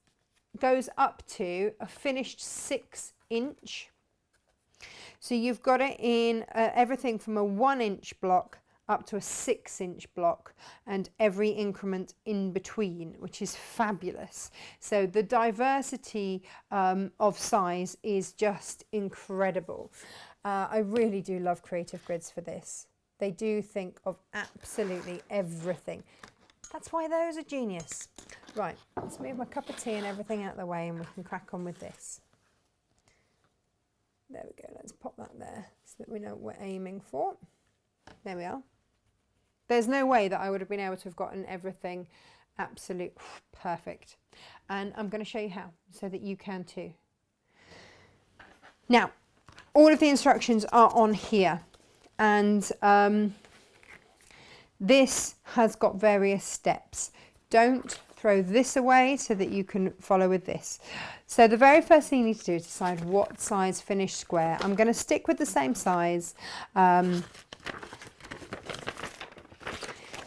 goes up to a finished 6-inch. So you've got it in everything from a 1-inch block up to a 6-inch block, and every increment in between, which is fabulous. So the diversity of size is just incredible. I really do love creative grids for this. They do think of absolutely everything. That's why those are genius. Right, let's move my cup of tea and everything out of the way, and we can crack on with this. There we go, let's pop that there so that we know what we're aiming for. There we are. There's no way that I would have been able to have gotten everything absolute perfect. And I'm going to show you how, so that you can too. Now, all of the instructions are on here. And this has got various steps. Don't throw this away so that you can follow with this. So the very first thing you need to do is decide what size finished square. I'm going to stick with the same size.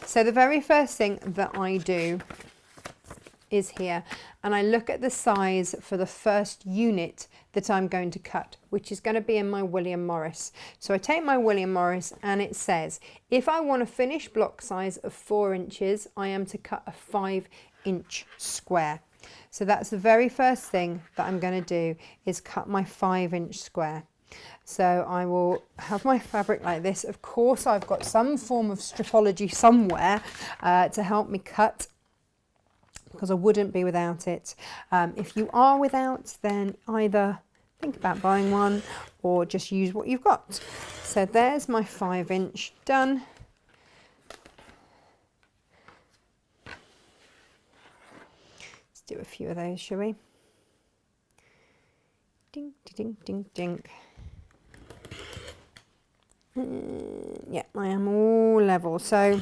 So the very first thing that I do is here, and I look at the size for the first unit that I'm going to cut, which is going to be in my William Morris. So I take my William Morris, and it says if I want a finished block size of 4 inches, I am to cut a 5-inch square. So that's the very first thing that I'm going to do, is cut my 5-inch square. So I will have my fabric like this. Of course, I've got some form of stripology somewhere to help me cut, because I wouldn't be without it. If you are without, then either think about buying one or just use what you've got. So there's my 5-inch done. Let's do a few of those, shall we? Ding, ding, ding, ding. Yeah, I am all level. So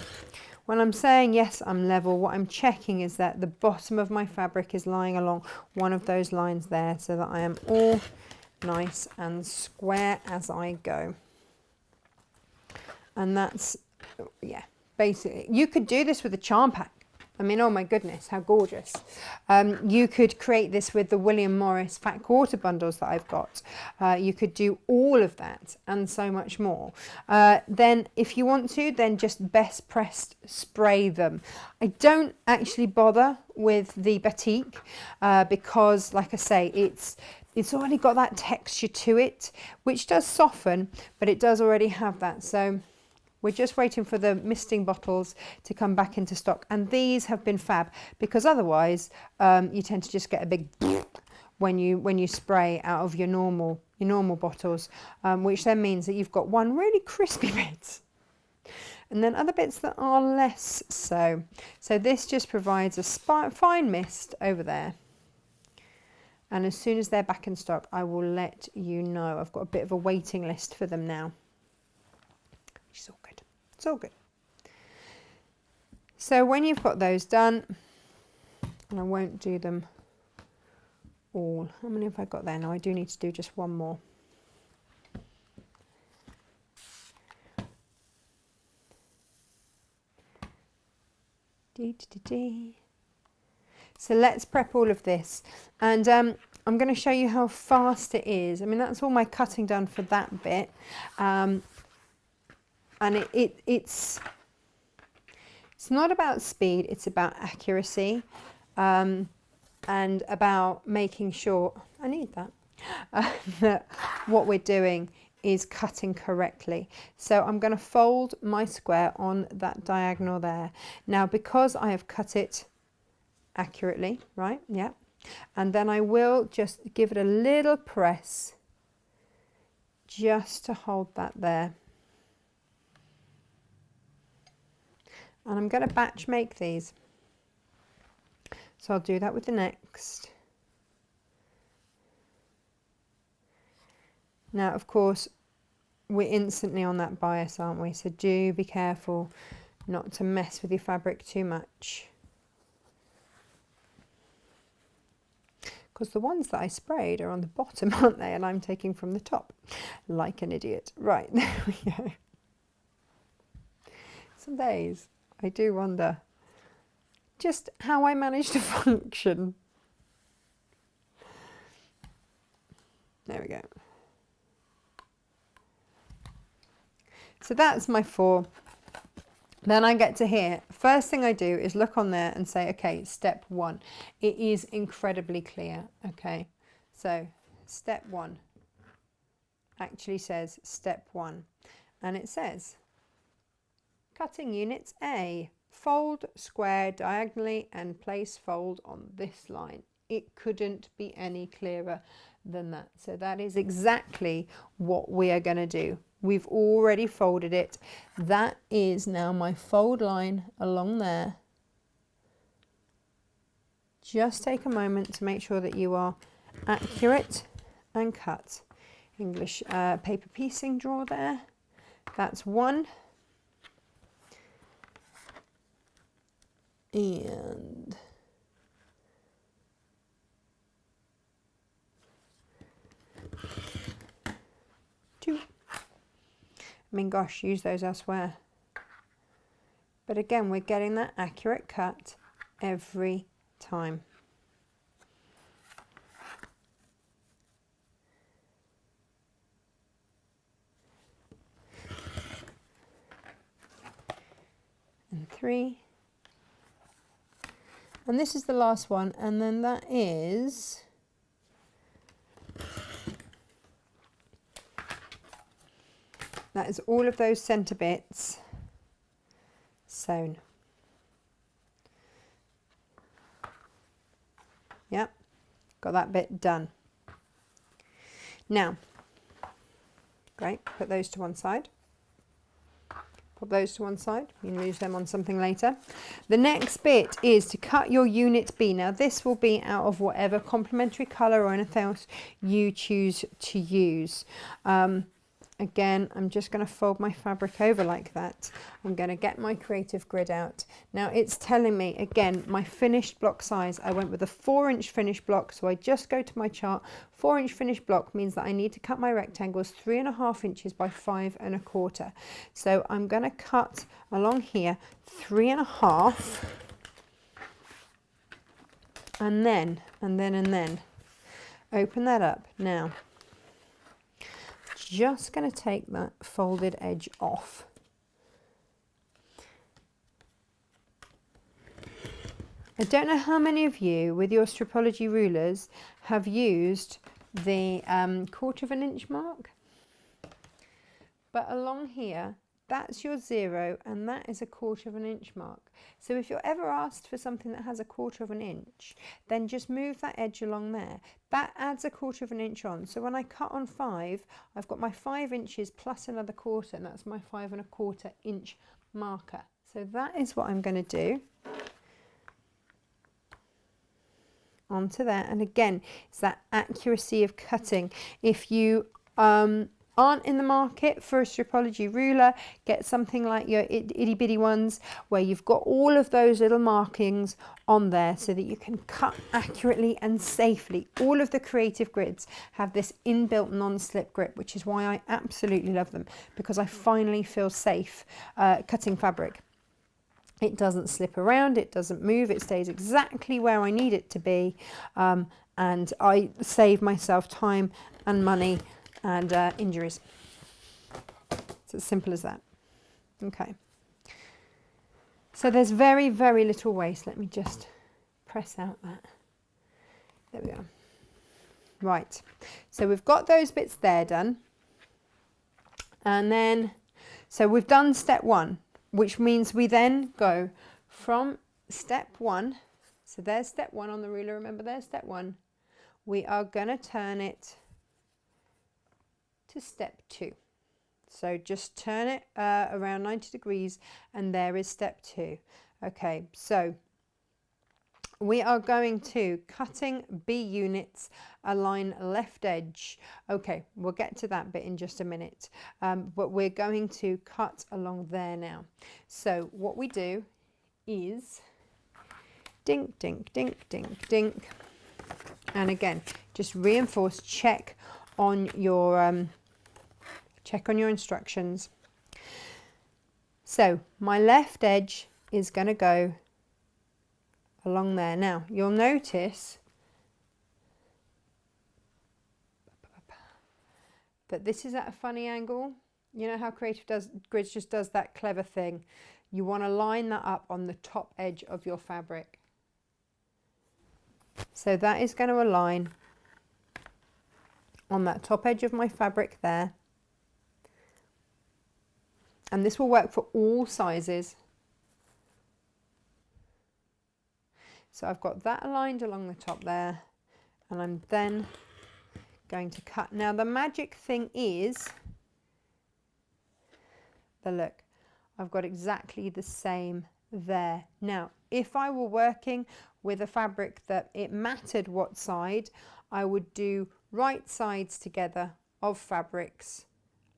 when I'm saying yes, I'm level, what I'm checking is that the bottom of my fabric is lying along one of those lines there, so that I am all nice and square as I go. And that's, yeah, basically, you could do this with a charm pack. I mean, oh my goodness, how gorgeous. You could create this with the William Morris fat quarter bundles that I've got. You could do all of that and so much more. Then if you want to, then just best pressed spray them. I don't actually bother with the batik because, like I say, it's already got that texture to it, which does soften, but it does already have that. So we're just waiting for the misting bottles to come back into stock. And these have been fab, because otherwise you tend to just get a big when you spray out of your normal bottles, which then means that you've got one really crispy bit, and then other bits that are less so. So this just provides a fine mist over there. And as soon as they're back in stock, I will let you know. I've got a bit of a waiting list for them now. Which is all good. It's all good. So when you've got those done, and I won't do them all. How many have I got there? No, I do need to do just one more. So let's prep all of this, and I'm going to show you how fast it is. I mean, that's all my cutting done for that bit, and it's not about speed, it's about accuracy, and about making sure, I need that, that what we're doing is cutting correctly. So I'm going to fold my square on that diagonal there. Now, because I have cut it accurately, right? Yeah. And then I will just give it a little press just to hold that there. And I'm going to batch make these. So I'll do that with the next. Now, of course, we're instantly on that bias, aren't we? So do be careful not to mess with your fabric too much. Because the ones that I sprayed are on the bottom, aren't they? And I'm taking from the top, like an idiot. Right, there we go. Some days I do wonder just how I manage to function. There we go. So that's my 4. Then I get to here. First thing I do is look on there and say, okay, step 1. It is incredibly clear. Okay, so step 1 actually says step 1. And it says, cutting units A, fold square diagonally and place fold on this line. It couldn't be any clearer than that. So that is exactly what we are going to do. We've already folded it. That is now my fold line along there. Just take a moment to make sure that you are accurate and cut. English paper piecing drawer there. That's 1. And 2. I mean, gosh, use those elsewhere. But again, we're getting that accurate cut every time. And 3. And this is the last one, and then that is all of those centre bits sewn. Yep, got that bit done. Now, great, put those to one side. Pop those to one side. You can use them on something later. The next bit is to cut your unit B. Now this will be out of whatever complementary colour or anything else you choose to use. Again, I'm just going to fold my fabric over like that. I'm going to get my creative grid out. Now it's telling me, again, my finished block size. I went with a 4-inch finished block, so I just go to my chart. 4-inch finished block means that I need to cut my rectangles 3.5 inches by 5.25. So I'm going to cut along here 3.5, and then open that up. Now, just going to take that folded edge off. I don't know how many of you with your Stripology rulers have used the 1/4 inch mark, but along here that's your 0 and that is a 1/4 inch mark. So if you're ever asked for something that has a 1/4 inch, then just move that edge along there. That adds a 1/4 inch on. So when I cut on 5, I've got my 5 inches plus another 1/4, and that's my 5.25 inch marker. So that is what I'm going to do onto there. And again, it's that accuracy of cutting. If you aren't in the market for a Stripology ruler, get something like your itty bitty ones where you've got all of those little markings on there so that you can cut accurately and safely. All of the creative grids have this inbuilt non-slip grip, which is why I absolutely love them, because I finally feel safe cutting fabric. It doesn't slip around, it doesn't move, it stays exactly where I need it to be, and I save myself time and money and injuries. It's as simple as that. Okay. So there's very, very little waste. Let me just press out that. There we go. Right. So we've got those bits there done. And then, so we've done step 1, which means we then go from step 1. So there's step 1 on the ruler. Remember, there's step 1. We are going to turn it to step 2. So just turn it around 90 degrees and there is step 2. Okay, so we are going to cutting B units, align left edge. Okay, we'll get to that bit in just a minute, but we're going to cut along there now. So what we do is dink, dink, dink, dink, dink, and again, just reinforce, check on your instructions. So my left edge is going to go along there. Now you'll notice that this is at a funny angle. You know how Creative Grids just does that clever thing. You want to line that up on the top edge of your fabric. So that is going to align on that top edge of my fabric there. And this will work for all sizes. So I've got that aligned along the top there, and I'm then going to cut. Now the magic thing is, look, I've got exactly the same there. Now, if I were working with a fabric that it mattered what side, I would do right sides together of fabrics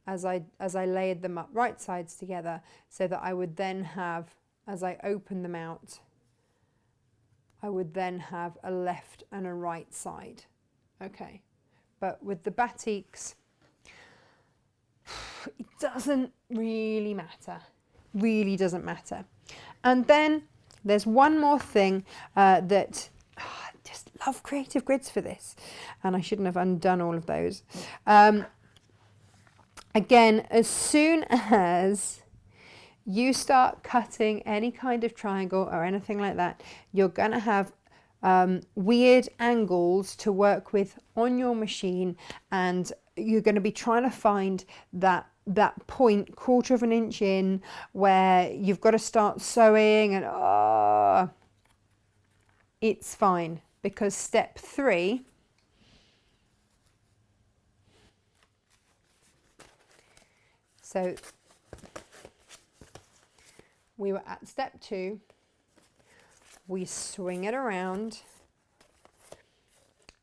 as I layered them up, right sides together, so that I would then have, as I open them out, I would then have a left and a right side. Okay, but with the batiks, it doesn't really matter. Really doesn't matter. And then there's one more thing that I just love Creative Grids for this, and I shouldn't have undone all of those. Again, as soon as you start cutting any kind of triangle or anything like that, you're going to have weird angles to work with on your machine, and you're going to be trying to find that point 1/4 of an inch in where you've got to start sewing, and it's fine, because step 3, so we were at step 2, we swing it around,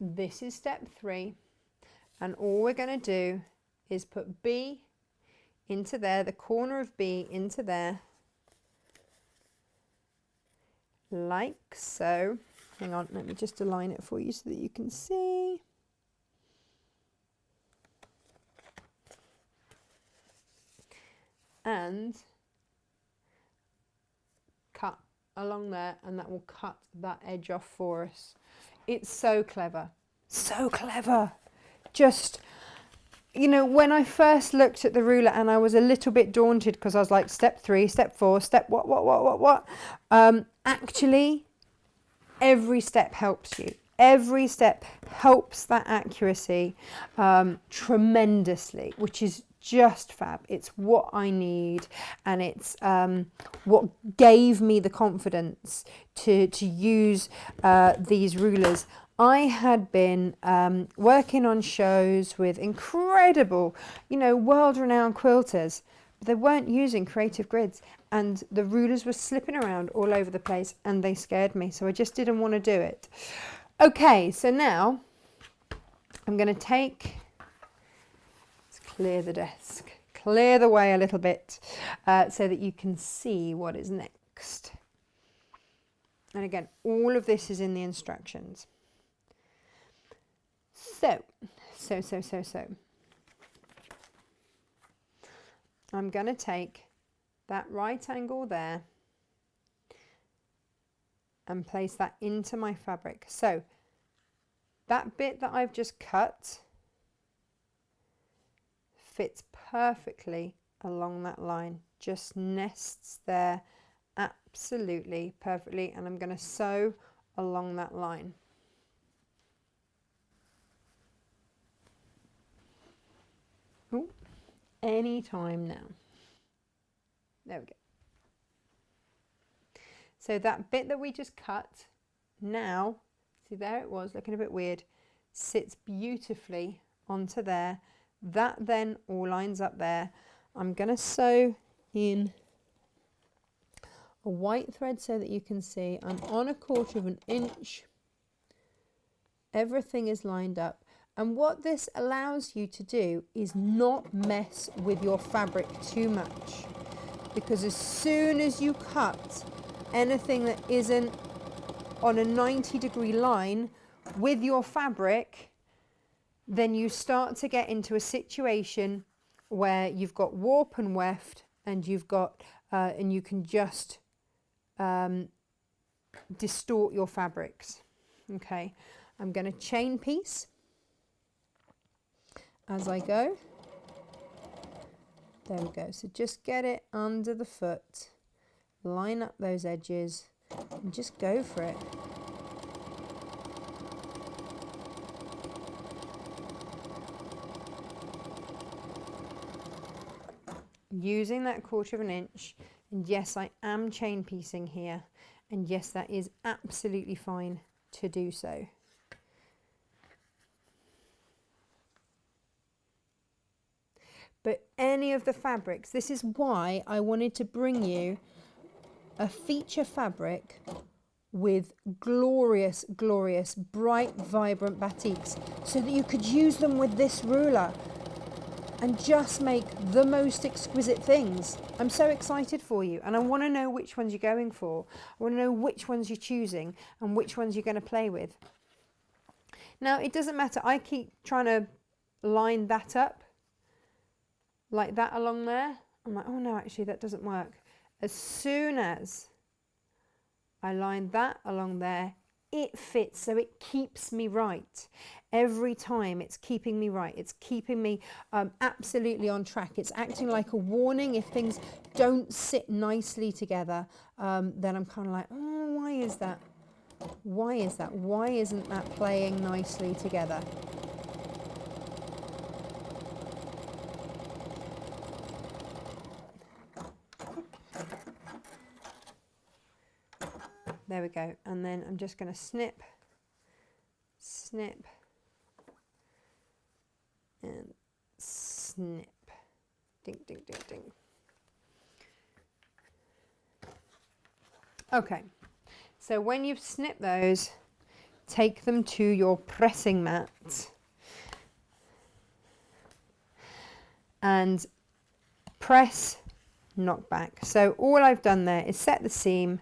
this is step 3, and all we're going to do is put B into there, the corner of B into there, like so. Hang on, let me just align it for you so that you can see. And cut along there, and that will cut that edge off for us. It's so clever, so clever. Just, you know, when I first looked at the ruler, and I was a little bit daunted because I was like, step 3, step 4, step what? Actually, every step helps you. Every step helps that accuracy tremendously, which is just fab. It's what I need, and it's what gave me the confidence to use these rulers. I had been working on shows with incredible, you know, world-renowned quilters, but they weren't using Creative Grids, and the rulers were slipping around all over the place, and they scared me, so I just didn't want to do it. Okay, so now I'm going to take, let's clear the desk, clear the way a little bit so that you can see what is next. And again, all of this is in the instructions. So, I'm going to take that right angle there and place that into my fabric. So that bit that I've just cut fits perfectly along that line, just nests there absolutely perfectly, and I'm going to sew along that line. Ooh, any time now. There we go. So that bit that we just cut, now, see there it was, looking a bit weird, sits beautifully onto there. That then all lines up there. I'm going to sew in a white thread so that you can see I'm on 1/4 of an inch. Everything is lined up. And what this allows you to do is not mess with your fabric too much. Because as soon as you cut anything that isn't on a 90-degree line with your fabric, then you start to get into a situation where you've got warp and weft, and you've got and you can just distort your fabrics. Okay, I'm going to chain piece as I go. There we go. So just get it under the foot, line up those edges, and just go for it. Using that 1/4 of an inch, and yes, I am chain piecing here, and yes, that is absolutely fine to do so. But any of the fabrics, this is why I wanted to bring you a feature fabric with glorious, glorious, bright, vibrant batiks, so that you could use them with this ruler and just make the most exquisite things. I'm so excited for you, and I want to know which ones you're going for. I want to know which ones you're choosing and which ones you're going to play with. Now, it doesn't matter. I keep trying to line that up like that along there. I'm like, oh no, actually that doesn't work. As soon as I line that along there, it fits, so it keeps me right. Every time it's keeping me right. It's keeping me absolutely on track. It's acting like a warning. If things don't sit nicely together, then I'm kind of like, oh, why is that? Why is that? Why isn't that playing nicely together? There we go. And then I'm just going to snip, snip, and snip. Ding, ding, ding, ding. Okay. So when you've snipped those, take them to your pressing mat and press, knock back. So all I've done there is set the seam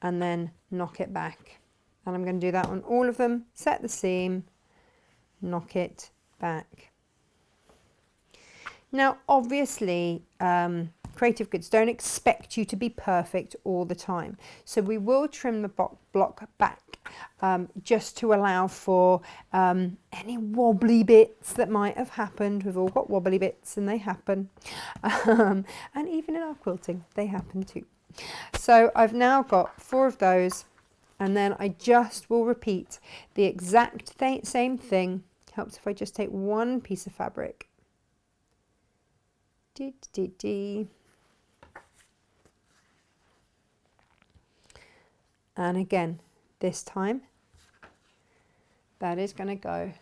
and then knock it back. And I'm going to do that on all of them. Set the seam, knock it back. Now, obviously, Creative Goods don't expect you to be perfect all the time. So we will trim the block back just to allow for any wobbly bits that might have happened. We've all got wobbly bits and they happen. And even in our quilting, they happen too. So I've now got 4 of those, and then I just will repeat the exact same thing. Helps if I just take one piece of fabric. And again, this time, that is going to go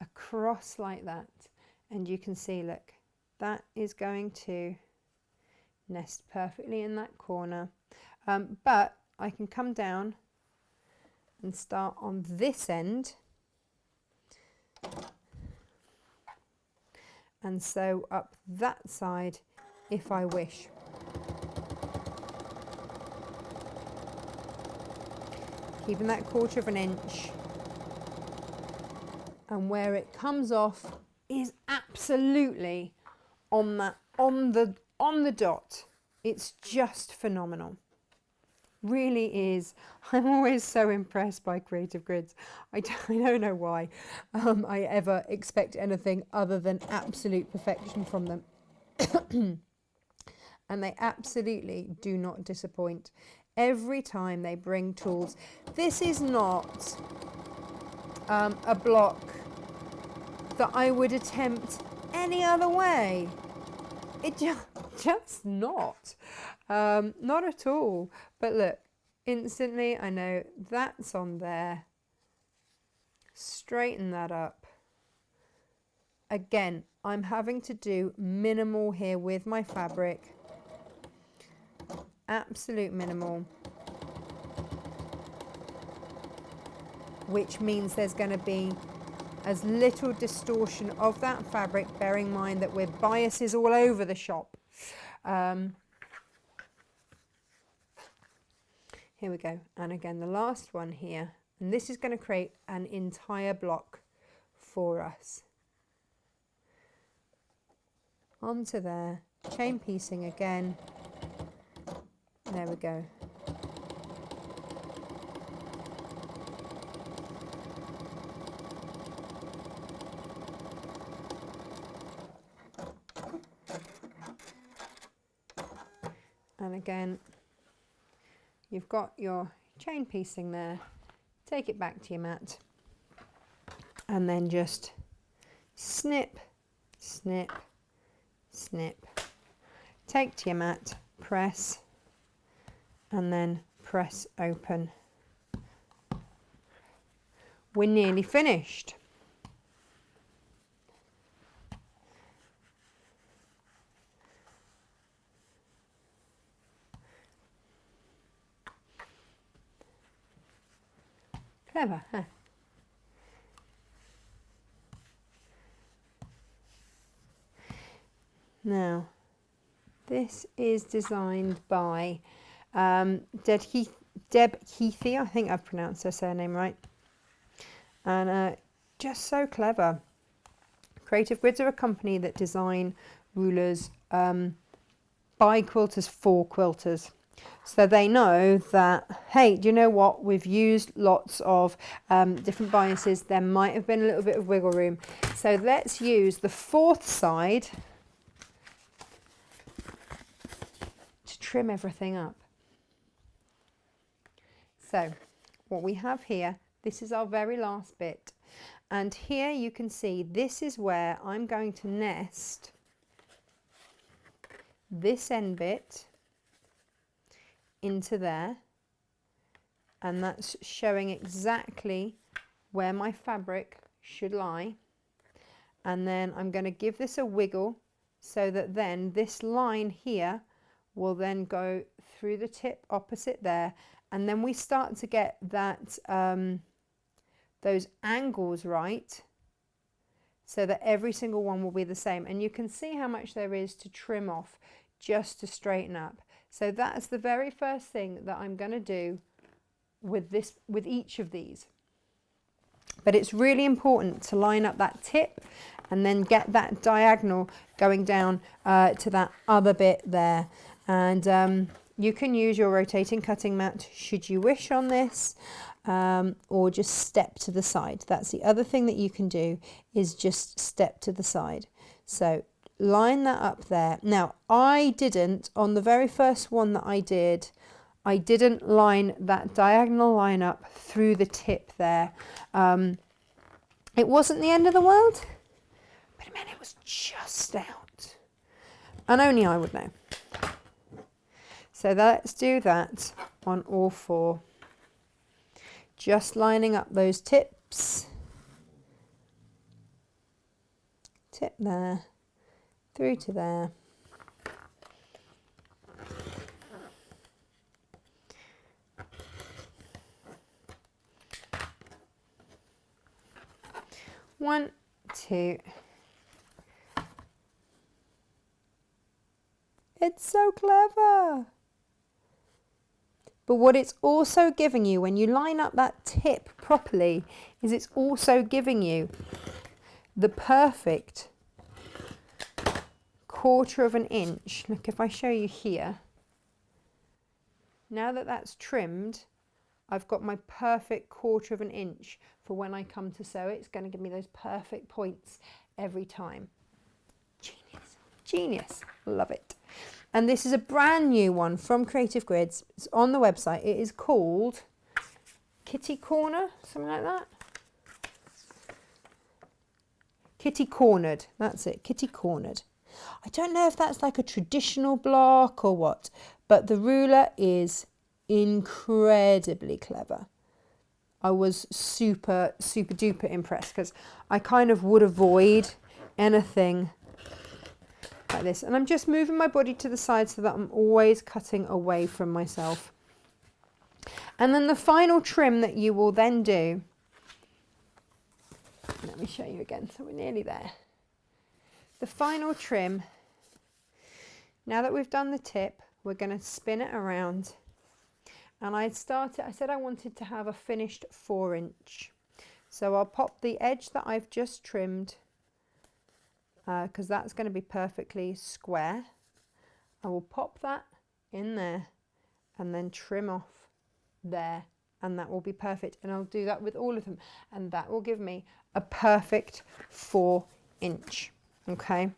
across like that. And you can see, look, that is going to nest perfectly in that corner. But I can come down and start on this end and sew up that side if I wish. Keeping that 1/4 of an inch. And where it comes off is absolutely on the dot. It's just phenomenal. Really is. I'm always so impressed by Creative Grids. I don't know why I ever expect anything other than absolute perfection from them. And they absolutely do not disappoint. Every time they bring tools. This is not a block that I would attempt any other way. It just not. Not at all. But look, instantly I know that's on there. Straighten that up. Again, I'm having to do minimal here with my fabric. absolute minimal, which means there's going to be as little distortion of that fabric, bearing in mind that we're biases all over the shop. Here we go. And again, the last one here, and this is going to create an entire block for us. Onto there, chain piecing again. There we go. And again, you've got your chain piecing there. Take it back to your mat and then just snip, snip, snip. Take to your mat, press, and then press open. We're nearly finished. Clever, huh? Now, this is designed by Deb Heathy, I think I've pronounced her surname right. And just so clever. Creative Grids are a company that design rulers by quilters for quilters. So they know that, hey, do you know what? We've used lots of different biases. There might have been a little bit of wiggle room. So let's use the fourth side to trim everything up. So what we have here, this is our very last bit. And here you can see this is where I'm going to nest this end bit into there, and that's showing exactly where my fabric should lie. And then I'm going to give this a wiggle so that then this line here will then go through the tip opposite there, and then we start to get that those angles right, so that every single one will be the same. And you can see how much there is to trim off just to straighten up. So that's the very first thing that I'm going to do with this, with each of these. But it's really important to line up that tip and then get that diagonal going down to that other bit there. And you can use your rotating cutting mat should you wish on this, or just step to the side. That's the other thing that you can do, is just step to the side. So line that up there. Now, I didn't, on the very first one that I didn't line that diagonal line up through the tip there. It wasn't the end of the world, but it meant it was just out. And only I would know. So let's do that on all four. Just lining up those tips. Tip there. Through to there. One, two. It's so clever. But what it's also giving you when you line up that tip properly is it's also giving you the perfect 1/4 of an inch. Look, if I show you here, now that that's trimmed, I've got my perfect 1/4 of an inch for when I come to sew. It's going to give me those perfect points every time. Genius, genius, love it. And this is a brand new one from Creative Grids. It's on the website. It is called Kitty Corner, something like that. Kitty Cornered, that's it, Kitty Cornered. I don't know if that's like a traditional block or what, but the ruler is incredibly clever. I was super duper impressed, because I kind of would avoid anything like this. And I'm just moving my body to the side so that I'm always cutting away from myself. And then the final trim that you will then do, let me show you again, so we're nearly there. The final trim, now that we've done the tip, we're going to spin it around. And I said I wanted to have a finished 4-inch. So I'll pop the edge that I've just trimmed, because that's going to be perfectly square. I will pop that in there and then trim off there, and that will be perfect. And I'll do that with all of them, and that will give me a perfect 4-inch. Okay,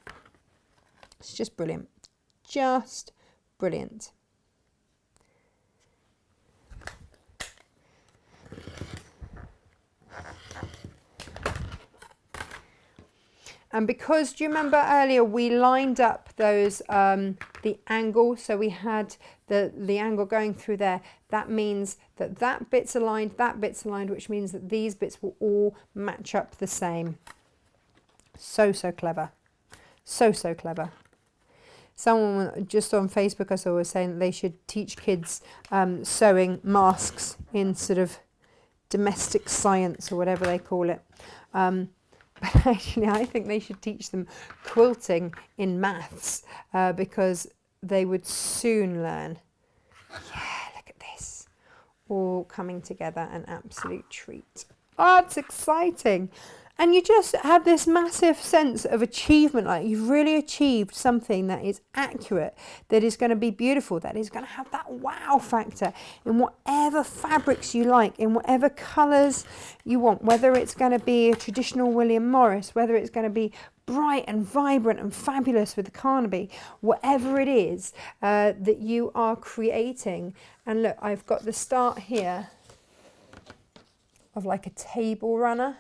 it's just brilliant, just brilliant. And because, do you remember earlier we lined up those the angle, so we had the angle going through there. That means that that bit's aligned, that bit's aligned, which means that these bits will all match up the same. So clever, so clever. Someone just on Facebook I saw was saying that they should teach kids sewing masks in sort of domestic science or whatever they call it. But actually, I think they should teach them quilting in maths, because they would soon learn. Yeah, look at this. All coming together, an absolute treat. Oh, it's exciting. And you just have this massive sense of achievement, like you've really achieved something that is accurate, that is going to be beautiful, that is going to have that wow factor in whatever fabrics you like, in whatever colours you want, whether it's going to be a traditional William Morris, whether it's going to be bright and vibrant and fabulous with the Carnaby, whatever it is that you are creating. And look, I've got the start here of like a table runner.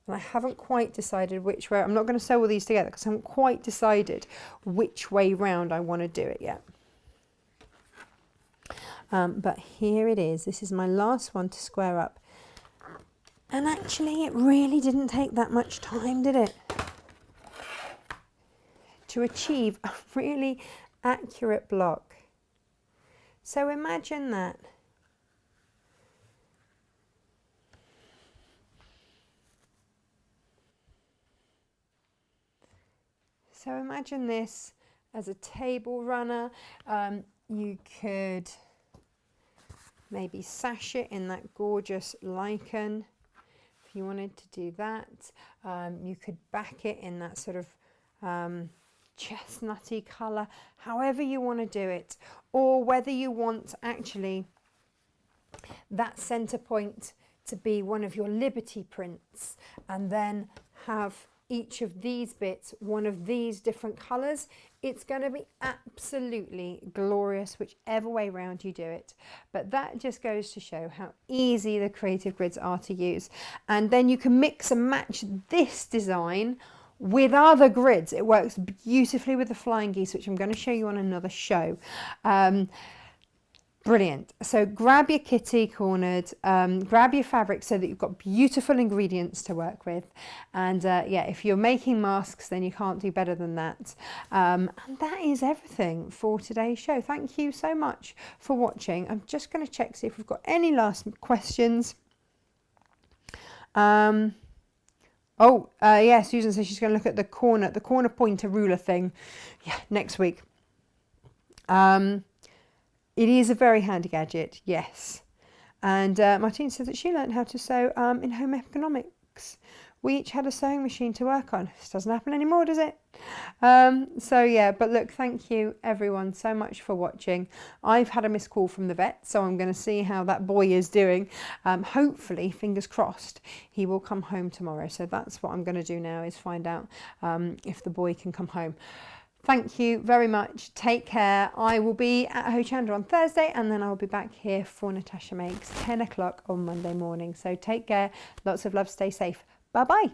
And I haven't quite decided which way. I'm not going to sew all these together because I haven't quite decided which way round I want to do it yet. But here it is. This is my last one to square up. And actually it really didn't take that much time, did it? To achieve a really accurate block. So imagine that. So imagine this as a table runner. You could maybe sash it in that gorgeous lichen if you wanted to do that. You could back it in that sort of chestnutty colour, however you want to do it. Or whether you want actually that centre point to be one of your Liberty prints, and then have each of these bits one of these different colours. It's going to be absolutely glorious whichever way round you do it. But that just goes to show how easy the creative grids are to use. And then you can mix and match this design with other grids. It works beautifully with the flying geese, which I'm going to show you on another show. Brilliant. So grab your kitty cornered, grab your fabric so that you've got beautiful ingredients to work with. And yeah, if you're making masks, then you can't do better than that. And that is everything for today's show. Thank you so much for watching. I'm just going to check, see if we've got any last questions. Yeah, Susan says she's going to look at the corner pointer ruler thing, yeah, next week. It is a very handy gadget, yes. And Martine said that she learned how to sew in home economics. We each had a sewing machine to work on. This doesn't happen anymore, does it? So yeah, but look, thank you everyone so much for watching. I've had a missed call from the vet, so I'm going to see how that boy is doing. Hopefully, fingers crossed, he will come home tomorrow. So that's what I'm going to do now, is find out if the boy can come home. Thank you very much. Take care. I will be at Hochanda on Thursday, and then I'll be back here for Natasha Makes 10 o'clock on Monday morning. So take care. Lots of love. Stay safe. Bye-bye.